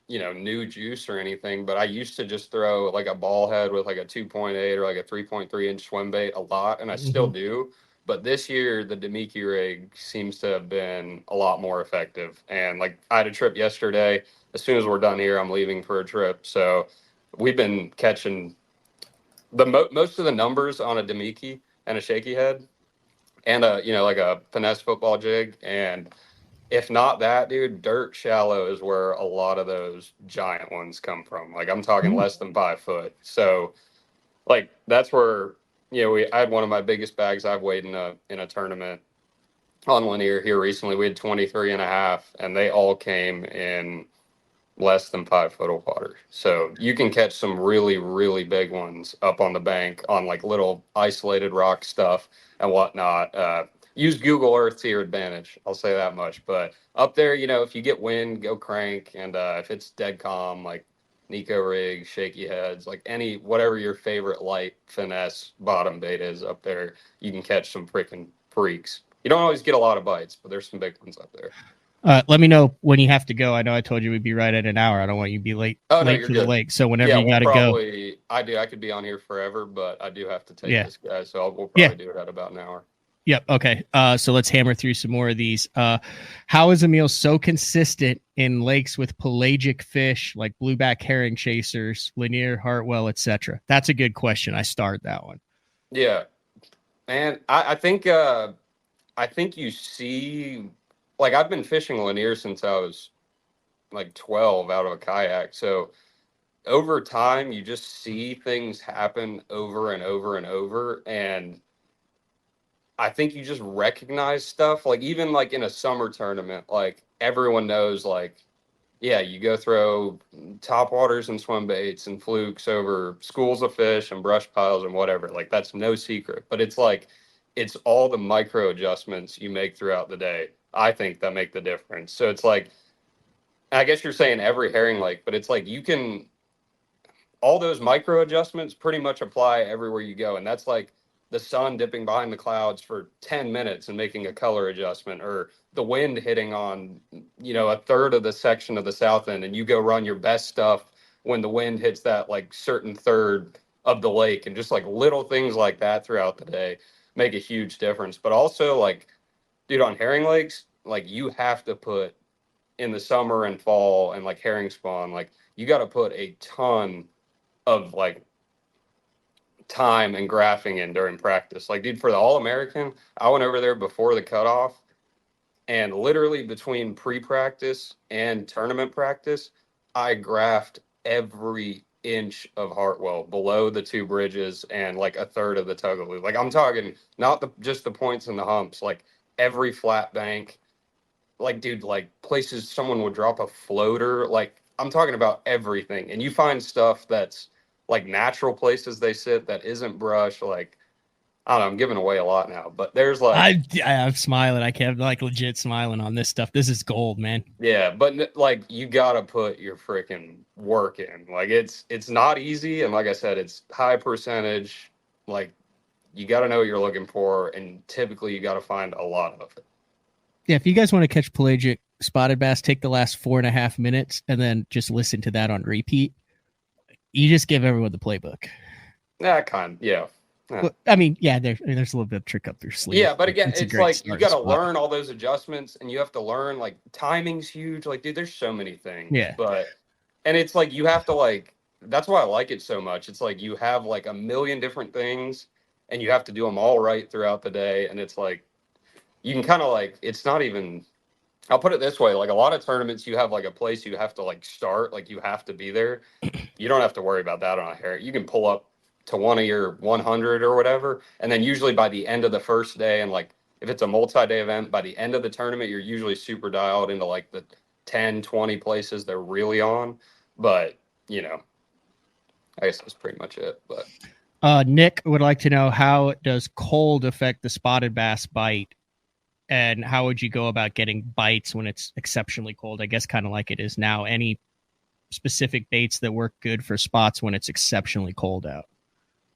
new juice or anything, but I used to just throw like a ball head with like a 2.8 or like a 3.3 inch swim bait a lot, and I still do. But this year, the Demiki rig seems to have been a lot more effective. And like I had a trip yesterday. As soon as we're done here, I'm leaving for a trip. So we've been catching most of the numbers on a Demiki and a shaky head, and like a finesse football jig. And if not that, dude, dirt shallow is where a lot of those giant ones come from. Like I'm talking Ooh. less than 5 foot. So like that's where, I had one of my biggest bags I've weighed in a tournament on linear here recently. We had 23 and a half, and they all came in less than 5 foot of water. So you can catch some really, really big ones up on the bank on like little isolated rock stuff and whatnot. Use Google Earth to your advantage. I'll say that much. But up there, if you get wind, go crank. And if it's dead calm, like Nico rigs, shaky heads, like whatever your favorite light finesse bottom bait is up there, you can catch some freaking freaks. You don't always get a lot of bites, but there's some big ones up there. Let me know when you have to go. I know I told you we'd be right at an hour. I don't want you to be late Oh, no, late you're to good. the lake. So whenever you got to go. I could be on here forever, but I do have to take Yeah. this guy. So we'll probably do it at about an hour. Yep. Okay. So let's hammer through some more of these. How is Emil so consistent in lakes with pelagic fish like blueback herring chasers, Lanier, Hartwell, etc.? That's a good question. I started that one. Yeah, man. I think you see, like I've been fishing Lanier since I was like 12 out of a kayak. So over time, you just see things happen over and over and over. And I think you just recognize stuff, like even like in a summer tournament, like everyone knows, like, yeah, you go throw top waters and swim baits and flukes over schools of fish and brush piles and whatever. Like that's no secret, but it's like, it's all the micro adjustments you make throughout the day, I think, that make the difference. So it's like, I guess you're saying every herring lake, but it's like all those micro adjustments pretty much apply everywhere you go. And that's like the sun dipping behind the clouds for 10 minutes and making a color adjustment, or the wind hitting on, a third of the section of the south end, and you go run your best stuff when the wind hits that like certain third of the lake. And just like little things like that throughout the day make a huge difference. But also, like, dude, on herring lakes, like you have to put in the summer and fall and like herring spawn, like you got to put a ton of like time and graphing in during practice. Like, dude, for the All-American, I went over there before the cutoff, and literally between pre-practice and tournament practice, I graphed every inch of Hartwell below the two bridges and like a third of the Tugaloo. Like I'm talking not just the points and the humps, like every flat bank, like, dude, like places someone would drop a floater. Like I'm talking about everything. And you find stuff that's like natural places they sit that isn't brush. Like, I don't know, I'm giving away a lot now, but there's like, I'm smiling. I can't, like, legit smiling on this stuff. This is gold, man. yeah, but like you got to put your freaking work in. Like it's not easy. And like I said, it's high percentage. Like you got to know what you're looking for. And typically you got to find a lot of it. Yeah, if you guys want to catch pelagic spotted bass, take the last 4.5 minutes and then just listen to that on repeat. You just give everyone the playbook. Yeah. Well, I mean, yeah, there's a little bit of trick up your sleeve. Yeah, but again, it's like you got to spot. learn all those adjustments, and you have to learn, like, timing's huge. Like, dude, there's so many things. Yeah. And it's like you have to, like, that's why I like it so much. It's like you have like a million different things, and you have to do them all right throughout the day. And it's like you can kind of like, it's not even, I'll put it this way, like a lot of tournaments, you have like a place you have to like start, like you have to be there. You don't have to worry about that on a herring. You can pull up to one of your 100 or whatever. And then usually by the end of the first day, and like if it's a multi-day event, by the end of the tournament, you're usually super dialed into like the 10, 20 places they're really on. But, I guess that's pretty much it. But Nick would like to know, how does cold affect the spotted bass bite? And how would you go about getting bites when it's exceptionally cold? I guess kind of like it is now. Any specific baits that work good for spots when it's exceptionally cold out?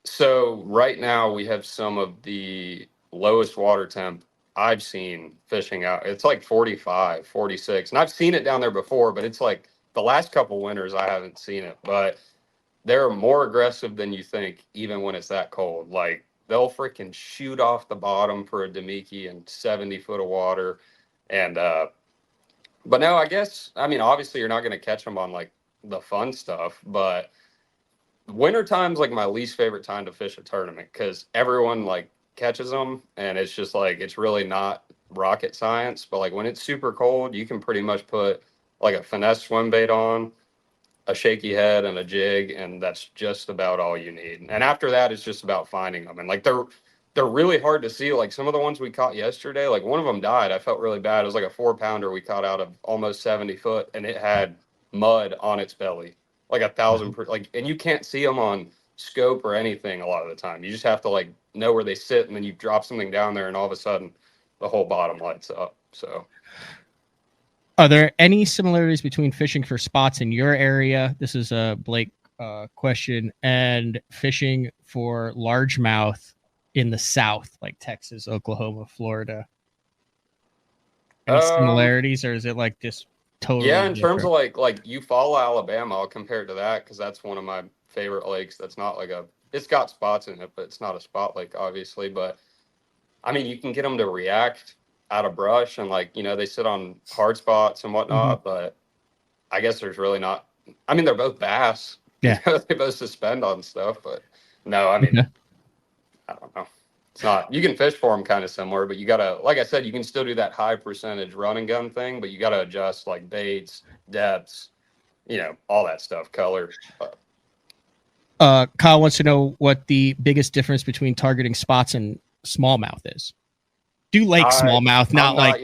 So right now we have some of the lowest water temp I've seen fishing out. It's like 45, 46. And I've seen it down there before, but it's like the last couple winters I haven't seen it. But they're more aggressive than you think, even when it's that cold. Like they'll freaking shoot off the bottom for a Demiki in 70 foot of water. And but no, I guess, I mean, obviously you're not going to catch them on like the fun stuff, but winter time's like my least favorite time to fish a tournament because everyone like catches them, and it's just like it's really not rocket science, but like when it's super cold, you can pretty much put like a finesse swim bait on, a shaky head and a jig, and that's just about all you need. And after that, it's just about finding them. And like they're really hard to see. Like some of the ones we caught yesterday, like one of them died. I felt really bad. It was like a 4-pounder we caught out of almost 70 foot, and it had mud on its belly, like 1,000 like, and you can't see them on scope or anything a lot of the time. You just have to like know where they sit, and then you drop something down there, and all of a sudden the whole bottom lights up. So are there any similarities between fishing for spots in your area? This is a Blake question, and fishing for largemouth in the South, like Texas, Oklahoma, Florida. Any similarities, or is it like just totally? Yeah, in terms of like Eufaula, Alabama, I'll compare it to that because that's one of my favorite lakes. That's not like it's got spots in it, but it's not a spot lake, obviously. But I mean, you can get them to react out of brush, and like, you know, they sit on hard spots and whatnot, but I guess there's really not. I mean, they're both bass. Yeah. You know, they both suspend on stuff, but no, I mean, I don't know. It's not, you can fish for them kind of similar, but you gotta, like I said, you can still do that high percentage run and gun thing, but you gotta adjust like baits, depths, you know, all that stuff, color. Kyle wants to know what the biggest difference between targeting spots and smallmouth is. Do lake smallmouth, not like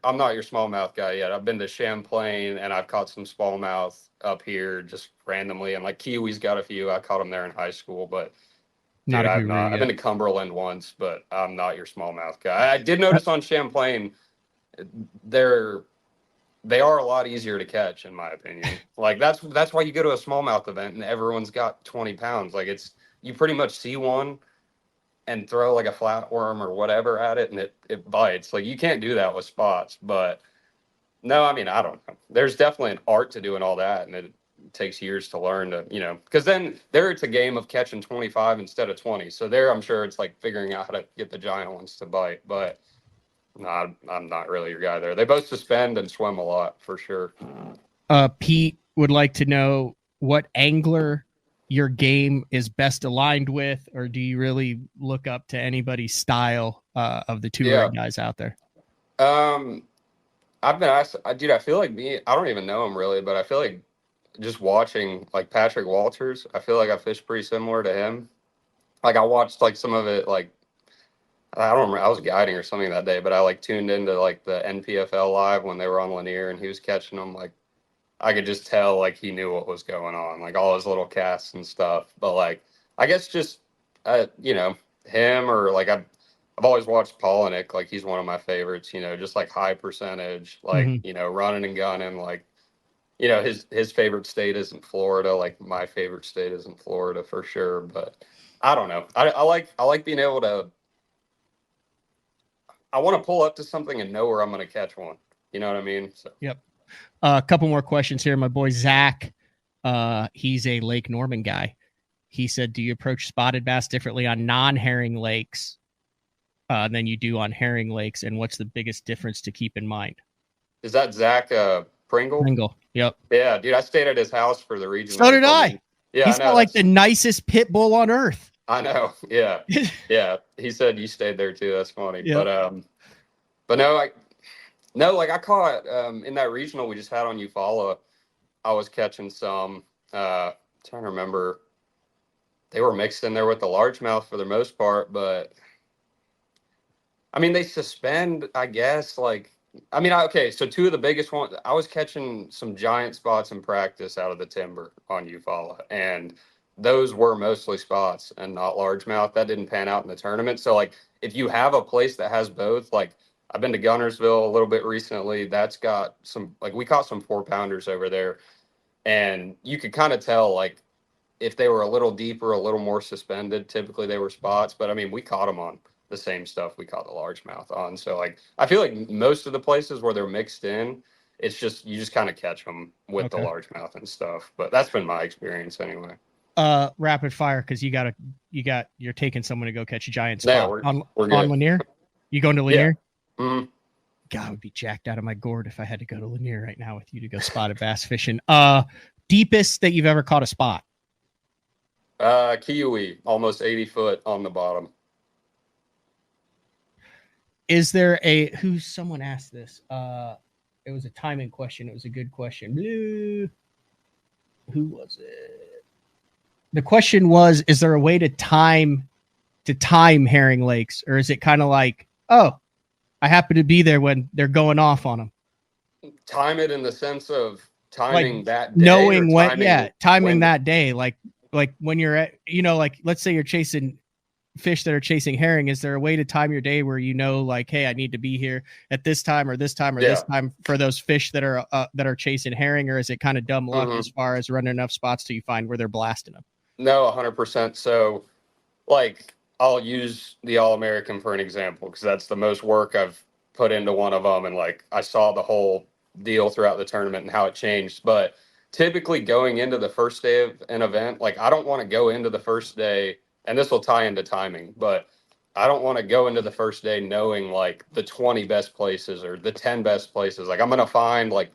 I'm not your smallmouth guy yet. I've been to Champlain and I've caught some smallmouth up here just randomly, and like Kiwi's got a few. I caught them there in high school, but dude, I've been to Cumberland once, but I'm not your smallmouth guy. I did notice on Champlain, they are a lot easier to catch, in my opinion. Like that's why you go to a smallmouth event and everyone's got 20 pounds. Like you pretty much see one and throw like a flatworm or whatever at it, and it bites. Like you can't do that with spots. But no, I mean, I don't know. There's definitely an art to doing all that, and it takes years to learn to, you know, because then there it's a game of catching 25 instead of 20. So there, I'm sure it's like figuring out how to get the giant ones to bite. But no, I'm not really your guy there. They both suspend and swim a lot for sure. Pete would like to know what angler your game is best aligned with, or do you really look up to anybody's style of the two guys out there? I've been asked, dude, I feel like I don't even know him really, but I feel like just watching like Patrick Walters, I feel like I fish pretty similar to him. Like I watched like some of it, like I don't remember, I was guiding or something that day, but I like tuned into like the NPFL live when they were on Lanier and he was catching them. Like I could just tell like he knew what was going on, like all his little casts and stuff. But like I guess just you know, him, or like I've always watched Polinick, like he's one of my favorites, you know, just like high percentage, like you know, running and gunning. Like, you know, his favorite state isn't Florida, like my favorite state isn't Florida for sure. But I don't know, I like being able to, I want to pull up to something and know where I'm going to catch one, you know what I mean? So yep. A couple more questions here. My boy Zach, he's a Lake Norman guy. He said, do you approach spotted bass differently on non-herring lakes than you do on herring lakes, and what's the biggest difference to keep in mind? Is that Zach Pringle? Pringle, yep. Yeah, dude, I stayed at his house for the region. So did I. Yeah, he's got like the nicest pit bull on earth. I know. Yeah, yeah. He said you stayed there too. That's funny. Yep. But no, like I caught in that regional we just had on Eufaula. I was catching some. Trying to remember. They were mixed in there with the largemouth for the most part, but I mean they suspend, I guess. Like I mean, okay, so two of the biggest ones, I was catching some giant spots in practice out of the timber on Eufaula, and those were mostly spots and not largemouth. That didn't pan out in the tournament. So like if you have a place that has both, like I've been to Gunnersville a little bit recently, that's got some, like we caught some 4-pounders over there, and you could kind of tell like if they were a little deeper, a little more suspended, typically they were spots. But I mean, we caught them on the same stuff we caught the largemouth on. So like I feel like most of the places where they're mixed in, it's just you just kind of catch them with the largemouth and stuff. But that's been my experience anyway. Rapid fire, because you're taking someone to go catch a giant spot. Yeah, we're on Lanier. You going to Lanier? Yeah. Mm-hmm. God, I would be jacked out of my gourd if I had to go to Lanier right now with you to go spotted bass fishing. Deepest that you've ever caught a spot? Kiwi, almost 80 foot on the bottom. is there someone asked this? It was a timing question. It was a good question. Blue. Who was it? The question was, is there a way to time herring lakes, or is it kind of like, oh, I happen to be there when they're going off on them? Time it in the sense of timing Like, that day, knowing or when, timing when that day, like when you're at, like, let's say you're chasing fish that are chasing herring. Is there a way to time your day where like, hey, I need to be here at this time or this time or this time for those fish that are chasing herring, or is it kind of dumb luck as far as running enough spots till you find where they're blasting them? No, 100%. So, like, I'll use the All-American for an example, because that's the most work I've put into one of them, and like I saw the whole deal throughout the tournament and how it changed. But typically going into the first day of an event, like I don't want to go into the first day, and this will tie into timing, but I don't want to go into the first day knowing like the 20 best places or the 10 best places. Like I'm going to find like,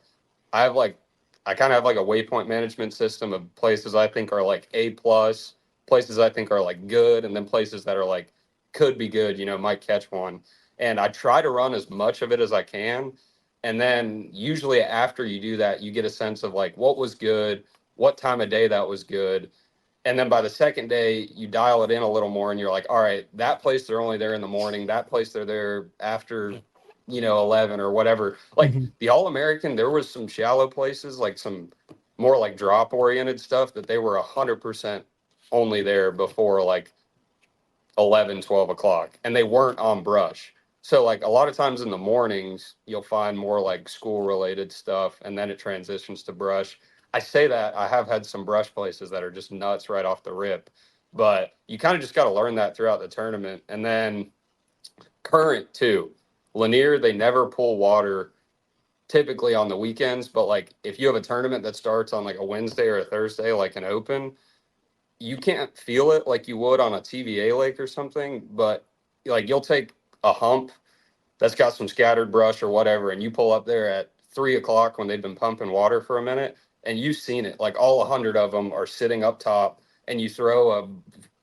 I kind of have like a waypoint management system of places I think are like A+, places I think are like good, and then places that are like could be good, might catch one. And I try to run as much of it as I can. And then usually after you do that, you get a sense of like what was good, what time of day that was good. And then by the second day, you dial it in a little more and you're like, all right, that place, they're only there in the morning. That place, they're there after, 11 or whatever. Like the All-American, there was some shallow places, like some more like drop oriented stuff that they were 100% only there before like 11, 12 o'clock. And they weren't on brush. So like a lot of times in the mornings, you'll find more like school related stuff, and then it transitions to brush. I say that I have had some brush places that are just nuts right off the rip, but you kind of just got to learn that throughout the tournament. And then current too. Lanier, they never pull water typically on the weekends, but like if you have a tournament that starts on like a Wednesday or a Thursday, like an open, you can't feel it like you would on a TVA lake or something, but like you'll take a hump that's got some scattered brush or whatever, and you pull up there at 3 o'clock when they've been pumping water for a minute, and you've seen it. Like all 100 of them are sitting up top, and you throw a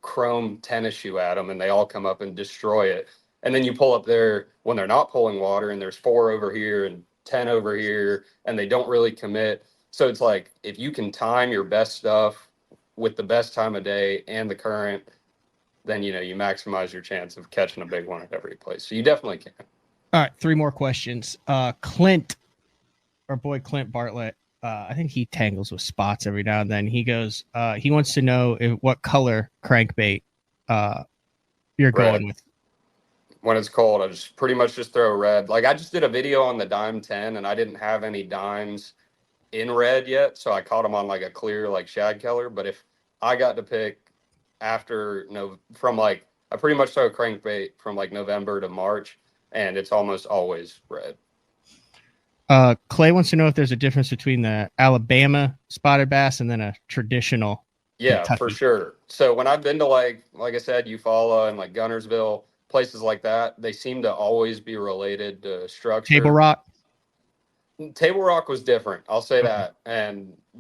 chrome tennis shoe at them, and they all come up and destroy it. And then you pull up there when they're not pulling water, and there's 4 over here and 10 over here, and they don't really commit. So it's like if you can time your best stuff with the best time of day and the current, then you maximize your chance of catching a big one at every place. So you definitely can. All right, 3 more questions. Clint, our boy Clint Bartlett, I think he tangles with spots every now and then. He goes, he wants to know what color crankbait you're going with. When it's cold, I just pretty much just throw red. Like I just did a video on the Dime 10, and I didn't have any dimes in red yet, so I caught them on like a clear like shad color. But if I got to pick after from like, I pretty much throw crankbait from like November to March, and it's almost always red. Clay wants to know if there's a difference between the Alabama spotted bass and then a traditional. Yeah, Kentucky. For sure. So when I've been to like I said, Eufaula and like Gunnersville, places like that, they seem to always be related to structure. Table Rock was different. I'll say that.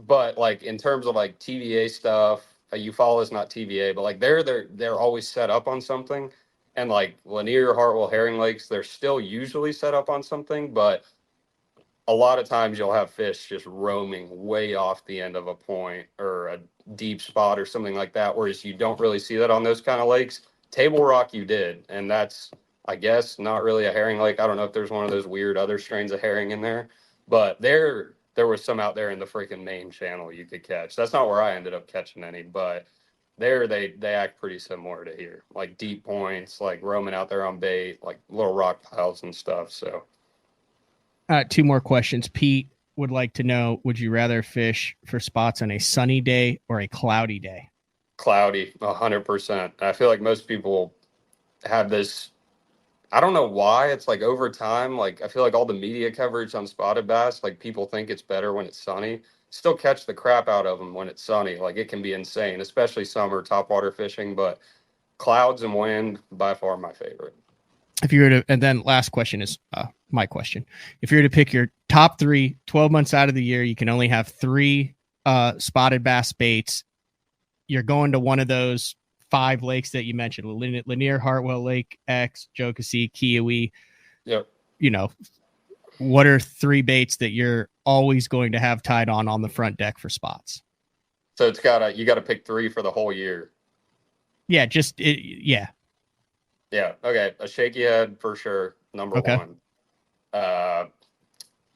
But like in terms of like TVA stuff, Eufaula is not TVA, but like they're always set up on something. And like Lanier, Hartwell, Herring Lakes, they're still usually set up on something, but a lot of times you'll have fish just roaming way off the end of a point or a deep spot or something like that, whereas you don't really see that on those kind of lakes. Table Rock you did, and that's, I guess, not really a herring lake. I don't know if there's one of those weird other strains of herring in there, but there was some out there in the freaking main channel you could catch. That's not where I ended up catching any, but there they act pretty similar to here, like deep points, like roaming out there on bait, like little rock piles and stuff. So 2 more questions. Pete would like to know, would you rather fish for spots on a sunny day or a cloudy day? Cloudy, 100%. I feel like most people have this, I don't know why, it's like over time, like I feel like all the media coverage on spotted bass, like people think it's better when it's sunny. Still catch the crap out of them when it's sunny. Like it can be insane, especially summer topwater fishing, but clouds and wind, by far my favorite. If you were to, and then last question is my question. If you were to pick your top 3, 12 months out of the year, you can only have 3 spotted bass baits. You're going to one of those 5 lakes that you mentioned: Lanier, Hartwell, Lake X, Jokasee, Kiowee. Yep. you know, what are 3 baits that you're always going to have tied on the front deck for spots? So you got to pick 3 for the whole year. Yeah, Yeah. Okay. A shaky head for sure. Number Okay. 1.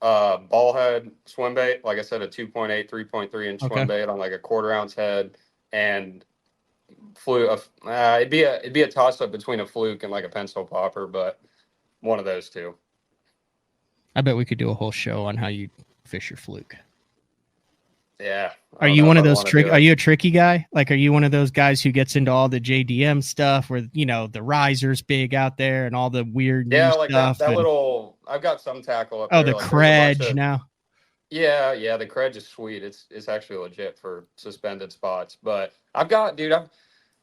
Ball head swim bait. Like I said, a 2.8, 3.3 inch Okay. swim bait on like a 1/4 ounce head, and fluke. It'd be a toss up between a fluke and like a pencil popper, but one of those 2. I bet we could do a whole show on how you fish your fluke. Yeah. Are you one of those are you a tricky guy? Like, are you one of those guys who gets into all the JDM stuff where, you know, the riser's big out there and all the weird new like stuff? that little, I've got some tackle up there. Oh, there. the Like, Credge now. Yeah, the Credge is sweet. It's actually legit for suspended spots. But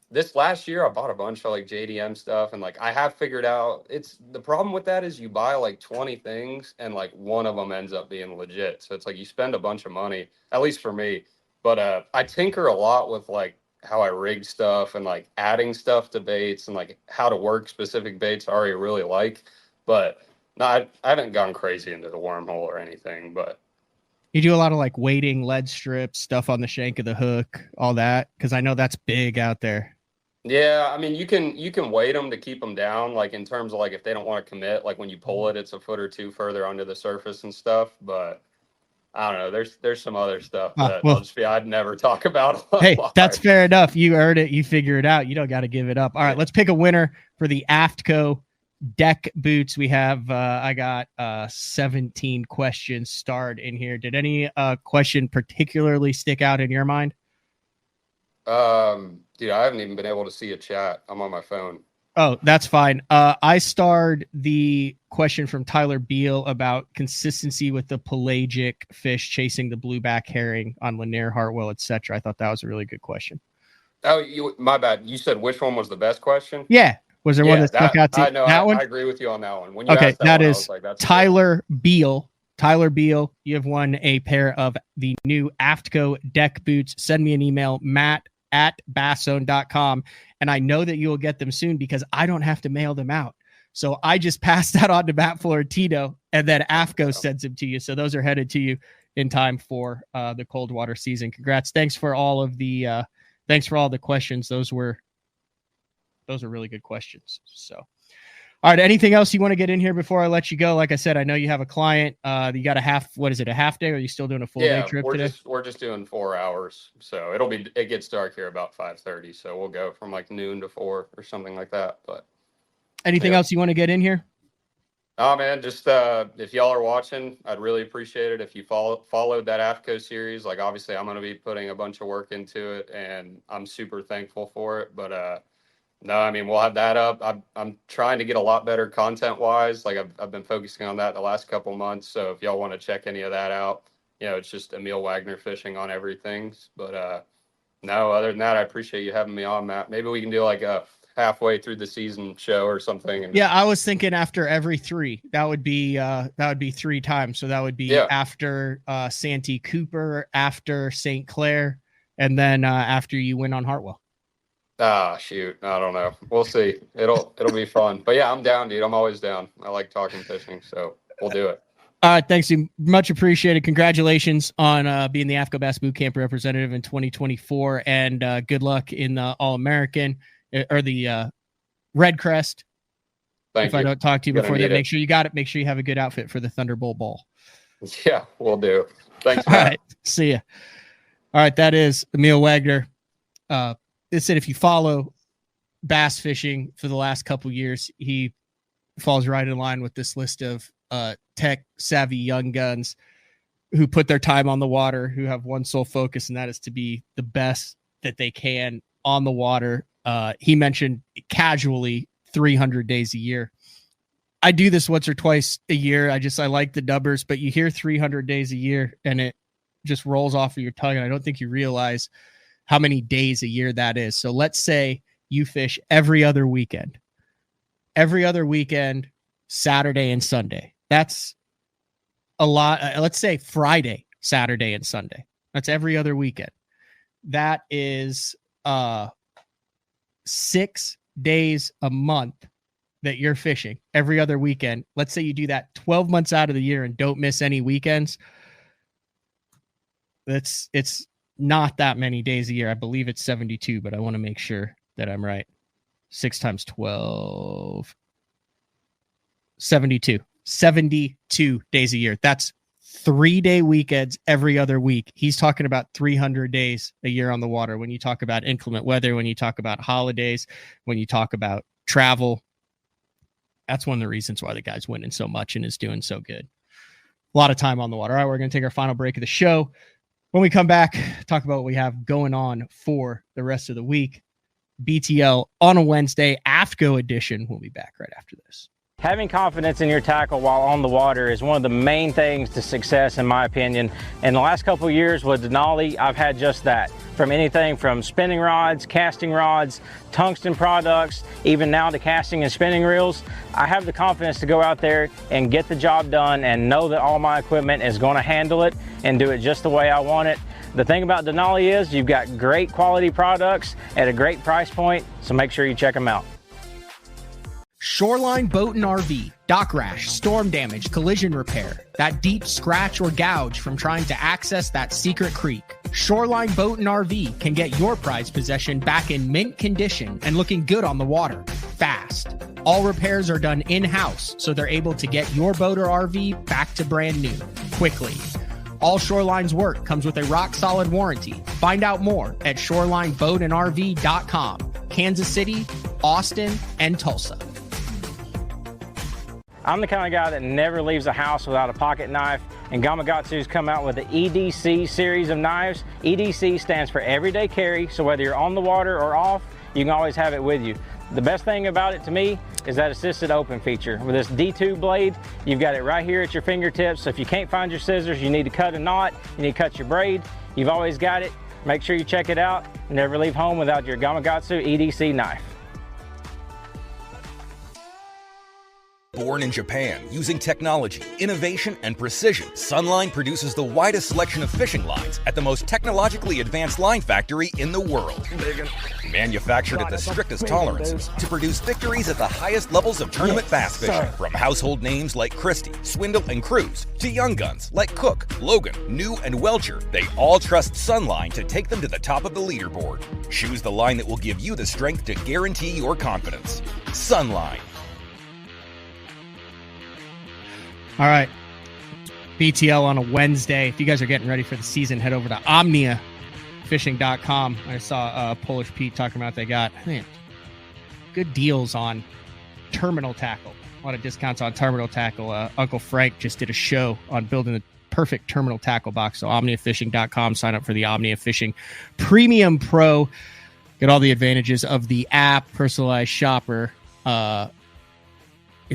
this last year I bought a bunch of like JDM stuff, and like I have figured out the problem with that is you buy like 20 things and like one of them ends up being legit. So it's like you spend a bunch of money, at least for me. But I tinker a lot with like how I rig stuff and like adding stuff to baits and like how to work specific baits I already really like. But no, I haven't gone crazy into the wormhole or anything, but You do a lot of like weighting, lead strips, stuff on the shank of the hook, all that, because I know that's big out there. yeah, I mean, you can weight them to keep them down, like in terms of like if they don't want to commit, like when you pull it, it's a foot or 2 further under the surface and stuff. But I don't know. There's some other stuff that I'd never talk about. Hey, that's fair enough. You earned it. You figure it out. You don't got to give it up. All right, let's pick a winner for the AFTCO deck boots. We have I got 17 questions starred in here. Did any question particularly stick out in your mind? Dude, I haven't even been able to see a chat. I'm on my phone. Oh, that's fine. I starred the question from Tyler Beal about consistency with the pelagic fish chasing the blueback herring on Lanier, Hartwell, etc. I thought that was a really good question. Oh, my bad. You said which one was the best question? Yeah. Was there one that stuck out to you? That one? I agree with you on that one. When you asked that one, I was like, that's Tyler Beal. Tyler Beal, you have won a pair of the new AFTCO deck boots. Send me an email, matt@basszone.com. And I know that you will get them soon because I don't have to mail them out. So I just passed that on to Matt Florentino, and then AFTCO sends them to you. So those are headed to you in time for the cold water season. Congrats. Thanks for all the questions. Those are really good questions. So, all right. Anything else you want to get in here before I let you go? Like I said, I know you have a client. You got a half day, or are you still doing a full day trip today? We're just doing 4 hours. So it gets dark here about 5:30. So we'll go from like noon to 4 or something like that. But anything else you want to get in here? Oh man, just if y'all are watching, I'd really appreciate it if you followed that AFTCO series. Like obviously I'm going to be putting a bunch of work into it and I'm super thankful for it. But no, I mean, we'll have that up. I'm trying to get a lot better content wise. Like I've been focusing on that the last couple months. So if y'all want to check any of that out, it's just Emil Wagner fishing on everything. But no, other than that, I appreciate you having me on, Matt. Maybe we can do like a halfway through the season show or something. Yeah, I was thinking after every 3. That would be 3 times. So that would be after Santee Cooper, after St. Clair, and then after you win on Hartwell. Shoot. I don't know. We'll see. It'll be fun. But yeah, I'm down, dude. I'm always down. I like talking fishing, so we'll do it. All right. Thanks. Much appreciated. Congratulations on being the AFTCO Bass Boot Camp representative in 2024, and good luck in the All-American or the Red Crest. Thank you. I don't talk to you before that, make sure you got it. Make sure you have a good outfit for the Thunderbolt Bowl. Yeah, we'll do. Thanks, Matt. All right. See ya. All right. That is Emil Wagner. It said if you follow bass fishing for the last couple years, he falls right in line with this list of tech savvy young guns who put their time on the water, who have one sole focus, and that is to be the best that they can on the water. He mentioned casually 300 days a year. I do this once or twice a year. I like the numbers, but you hear 300 days a year and it just rolls off of your tongue. And I don't think you realize how many days a year that is. So let's say you fish every other weekend, Saturday and Sunday. That's a lot. Let's say Friday, Saturday, and Sunday. That's every other weekend. That is 6 days a month that you're fishing every other weekend, let's say you do that 12 months out of the year and don't miss any weekends, it's not that many days a year. I believe it's 72, but I want to make sure that I'm right. 6 times 12, 72 days a year. That's 3-day weekends every other week. He's talking about 300 days a year on the water. When you talk about inclement weather, when you talk about holidays, when you talk about travel, that's one of the reasons why the guy's winning so much and is doing so good. A lot of time on the water. All right, we're going to take our final break of the show. When we come back, talk about what we have going on for the rest of the week. BTL on a Wednesday, AFTCO edition. We'll be back right after this. Having confidence in your tackle while on the water is one of the main things to success, in my opinion. In the last couple of years with Denali, I've had just that. From anything from spinning rods, casting rods, tungsten products, even now to casting and spinning reels, I have the confidence to go out there and get the job done and know that all my equipment is going to handle it and do it just the way I want it. The thing about Denali is you've got great quality products at a great price point, so make sure you check them out. Shoreline Boat and RV, dock rash, storm damage, collision repair, that deep scratch or gouge from trying to access that secret creek. Shoreline Boat and RV can get your prized possession back in mint condition and looking good on the water, fast. All repairs are done in-house, so they're able to get your boat or RV back to brand new, quickly. All Shoreline's work comes with a rock-solid warranty. Find out more at ShorelineBoatandRV.com, Kansas City, Austin, and Tulsa. I'm the kind of guy that never leaves a house without a pocket knife, and Gamakatsu's come out with the EDC series of knives. EDC stands for Everyday Carry, so whether you're on the water or off, you can always have it with you. The best thing about it to me is that assisted open feature. With this D2 blade, you've got it right here at your fingertips, so if you can't find your scissors, you need to cut a knot, you need to cut your braid, you've always got it. Make sure you check it out. Never leave home without your Gamakatsu EDC knife. Born in Japan, using technology, innovation, and precision, Sunline produces the widest selection of fishing lines at the most technologically advanced line factory in the world. Manufactured at the strictest tolerances to produce victories at the highest levels of tournament bass fishing. From household names like Christie, Swindle, and Cruz, to young guns like Cook, Logan, New, and Welcher, they all trust Sunline to take them to the top of the leaderboard. Choose the line that will give you the strength to guarantee your confidence. Sunline. All right. BTL on a Wednesday. If you guys are getting ready for the season, head over to OmniaFishing.com. I saw Polish Pete talking about they got good deals on terminal tackle. A lot of discounts on terminal tackle. Uncle Frank just did a show on building the perfect terminal tackle box. So OmniaFishing.com. Sign up for the Omnia Fishing Premium Pro. Get all the advantages of the app, personalized shopper, either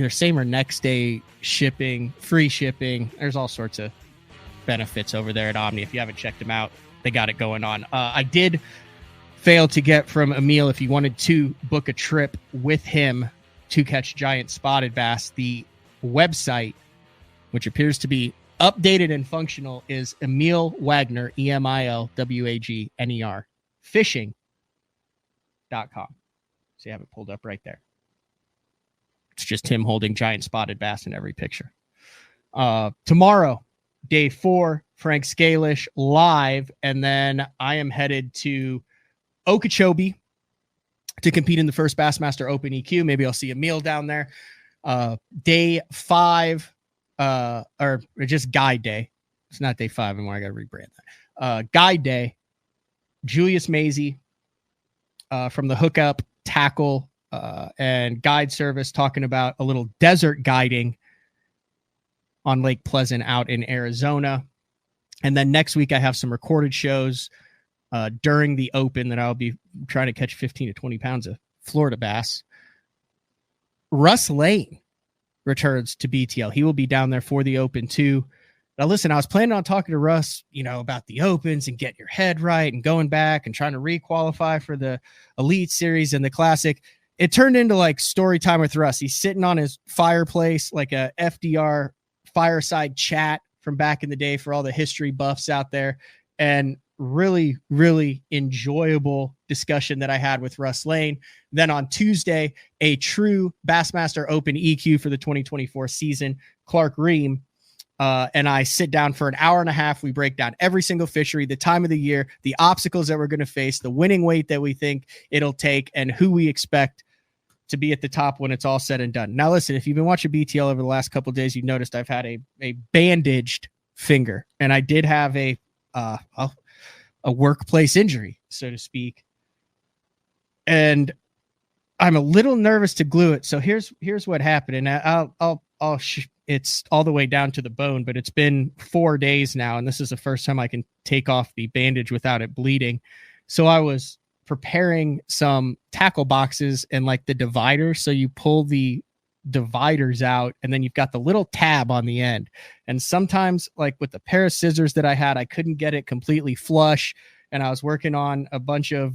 same or next day shipping, free shipping. There's all sorts of benefits over there at Omni. If you haven't checked them out, they got it going on. I did fail to get from Emil, if you wanted to book a trip with him to catch giant spotted bass, the website, which appears to be updated and functional, is Emil Wagner, EMILWAGNER, fishing.com. So you have it pulled up right there. It's just him holding giant spotted bass in every picture. Tomorrow, day 4, Frank Scalish live. And then I am headed to Okeechobee to compete in the first Bassmaster Open EQ. Maybe I'll see Emil down there. Day 5, or just guide day. It's not day 5 anymore. I got to rebrand that. Guide day. Julius Maisie from the Hookup Tackle and guide service, talking about a little desert guiding on Lake Pleasant out in Arizona. And then next week I have some recorded shows during the Open that I'll be trying to catch 15 to 20 pounds of Florida bass. Russ Lane returns to BTL. He will be down there for the Open too. Now listen, I was planning on talking to Russ, about the Opens and getting your head right and going back and trying to re-qualify for the Elite Series and the Classic. It turned into like story time with Russ. He's sitting on his fireplace, like a FDR fireside chat from back in the day for all the history buffs out there. And really, really enjoyable discussion that I had with Russ Lane. Then on Tuesday, a true Bassmaster Open EQ for the 2024 season, Clark Ream, and I sit down for an hour and a half. We break down every single fishery, the time of the year, the obstacles that we're going to face, the winning weight that we think it'll take, and who we expect to be at the top when it's all said and done. Now, listen, if you've been watching BTL over the last couple of days, you've noticed I've had a bandaged finger, and I did have a workplace injury, so to speak. And I'm a little nervous to glue it. So here's what happened. And it's all the way down to the bone, but it's been 4 days now. And this is the first time I can take off the bandage without it bleeding. So I was preparing some tackle boxes and like the divider. So you pull the dividers out and then you've got the little tab on the end. And sometimes, like with the pair of scissors that I had, I couldn't get it completely flush. And I was working on a bunch of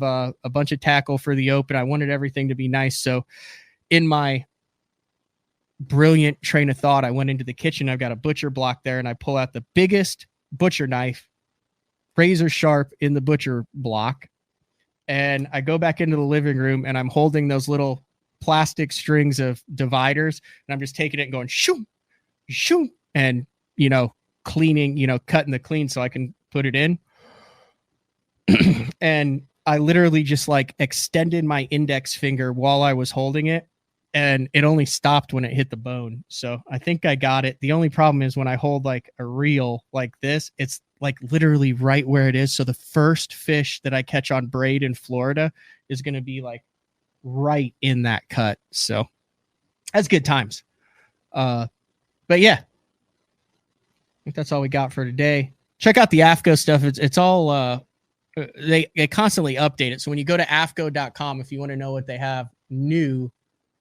tackle for the Open. I wanted everything to be nice. So in my brilliant train of thought, I went into the kitchen. I've got a butcher block there, and I pull out the biggest butcher knife, razor sharp in the butcher block. And I go back into the living room, and I'm holding those little plastic strings of dividers, and I'm just taking it and going shoo, shoo, and cleaning, cutting the clean so I can put it in. And I literally just like extended my index finger while I was holding it, and it only stopped when it hit the bone. So I think I got it. The only problem is when I hold like a reel like this, it's like literally right where it is. So the first fish that I catch on braid in Florida is going to be like right in that cut. So that's good times. But yeah, I think that's all we got for today. Check out the AFTCO stuff. It's all, they constantly update it. So when you go to AFTCO.com, if you want to know what they have new,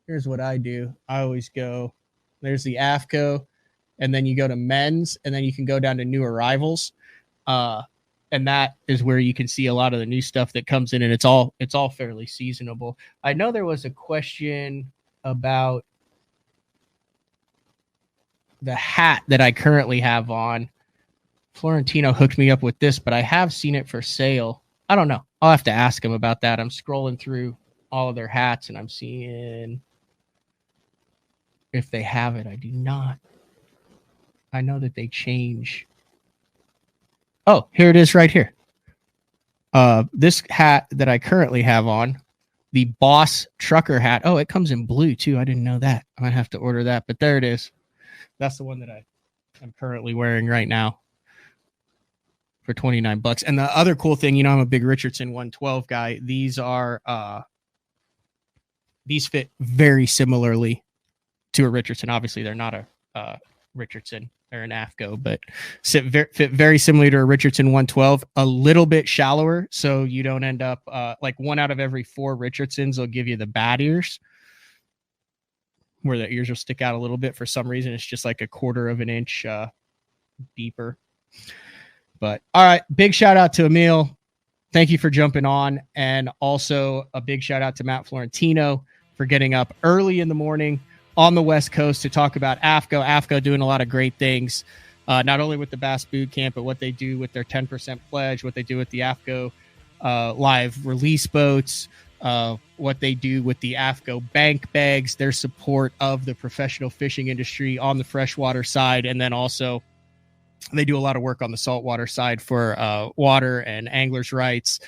here's what I do. I always go, there's the AFTCO, and then you go to men's, and then you can go down to new arrivals. And that is where you can see a lot of the new stuff that comes in, and it's all fairly seasonable. I know there was a question about the hat that I currently have on. Florentino hooked me up with this, but I have seen it for sale. I don't know. I'll have to ask him about that. I'm scrolling through all of their hats, and I'm seeing if they have it. I do not. I know that they change. Oh, here it is right here. This hat that I currently have on, the Boss Trucker hat. Oh, it comes in blue too. I didn't know that. I might have to order that, but there it is. That's the one that I'm currently wearing right now for $29. And the other cool thing, I'm a big Richardson 112 guy. These fit very similarly to a Richardson. Obviously, they're not a Richardson or an AFTCO, but fit very similar to a Richardson 112, a little bit shallower, so you don't end up like 1 out of every 4 Richardsons will give you the bad ears, where the ears will stick out a little bit. For some reason, it's just like a 1/4 of an inch deeper. But all right, big shout out to Emil. Thank you for jumping on. And also a big shout out to Matt Florentino for getting up early in the morning on the West Coast to talk about AFTCO. AFTCO doing a lot of great things, not only with the Bass Boot Camp, but what they do with their 10% pledge, what they do with the AFTCO live release boats, what they do with the AFTCO bank bags, their support of the professional fishing industry on the freshwater side, and then also they do a lot of work on the saltwater side for water and anglers' rights,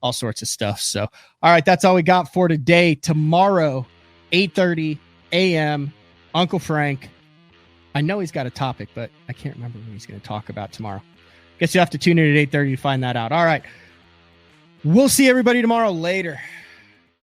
all sorts of stuff. So, all right, that's all we got for today. Tomorrow, 8:30 a.m., Uncle Frank. I know he's got a topic, but I can't remember what he's going to talk about tomorrow. Guess you have to tune in at 8:30 to find that out. All right. We'll see everybody tomorrow. Later.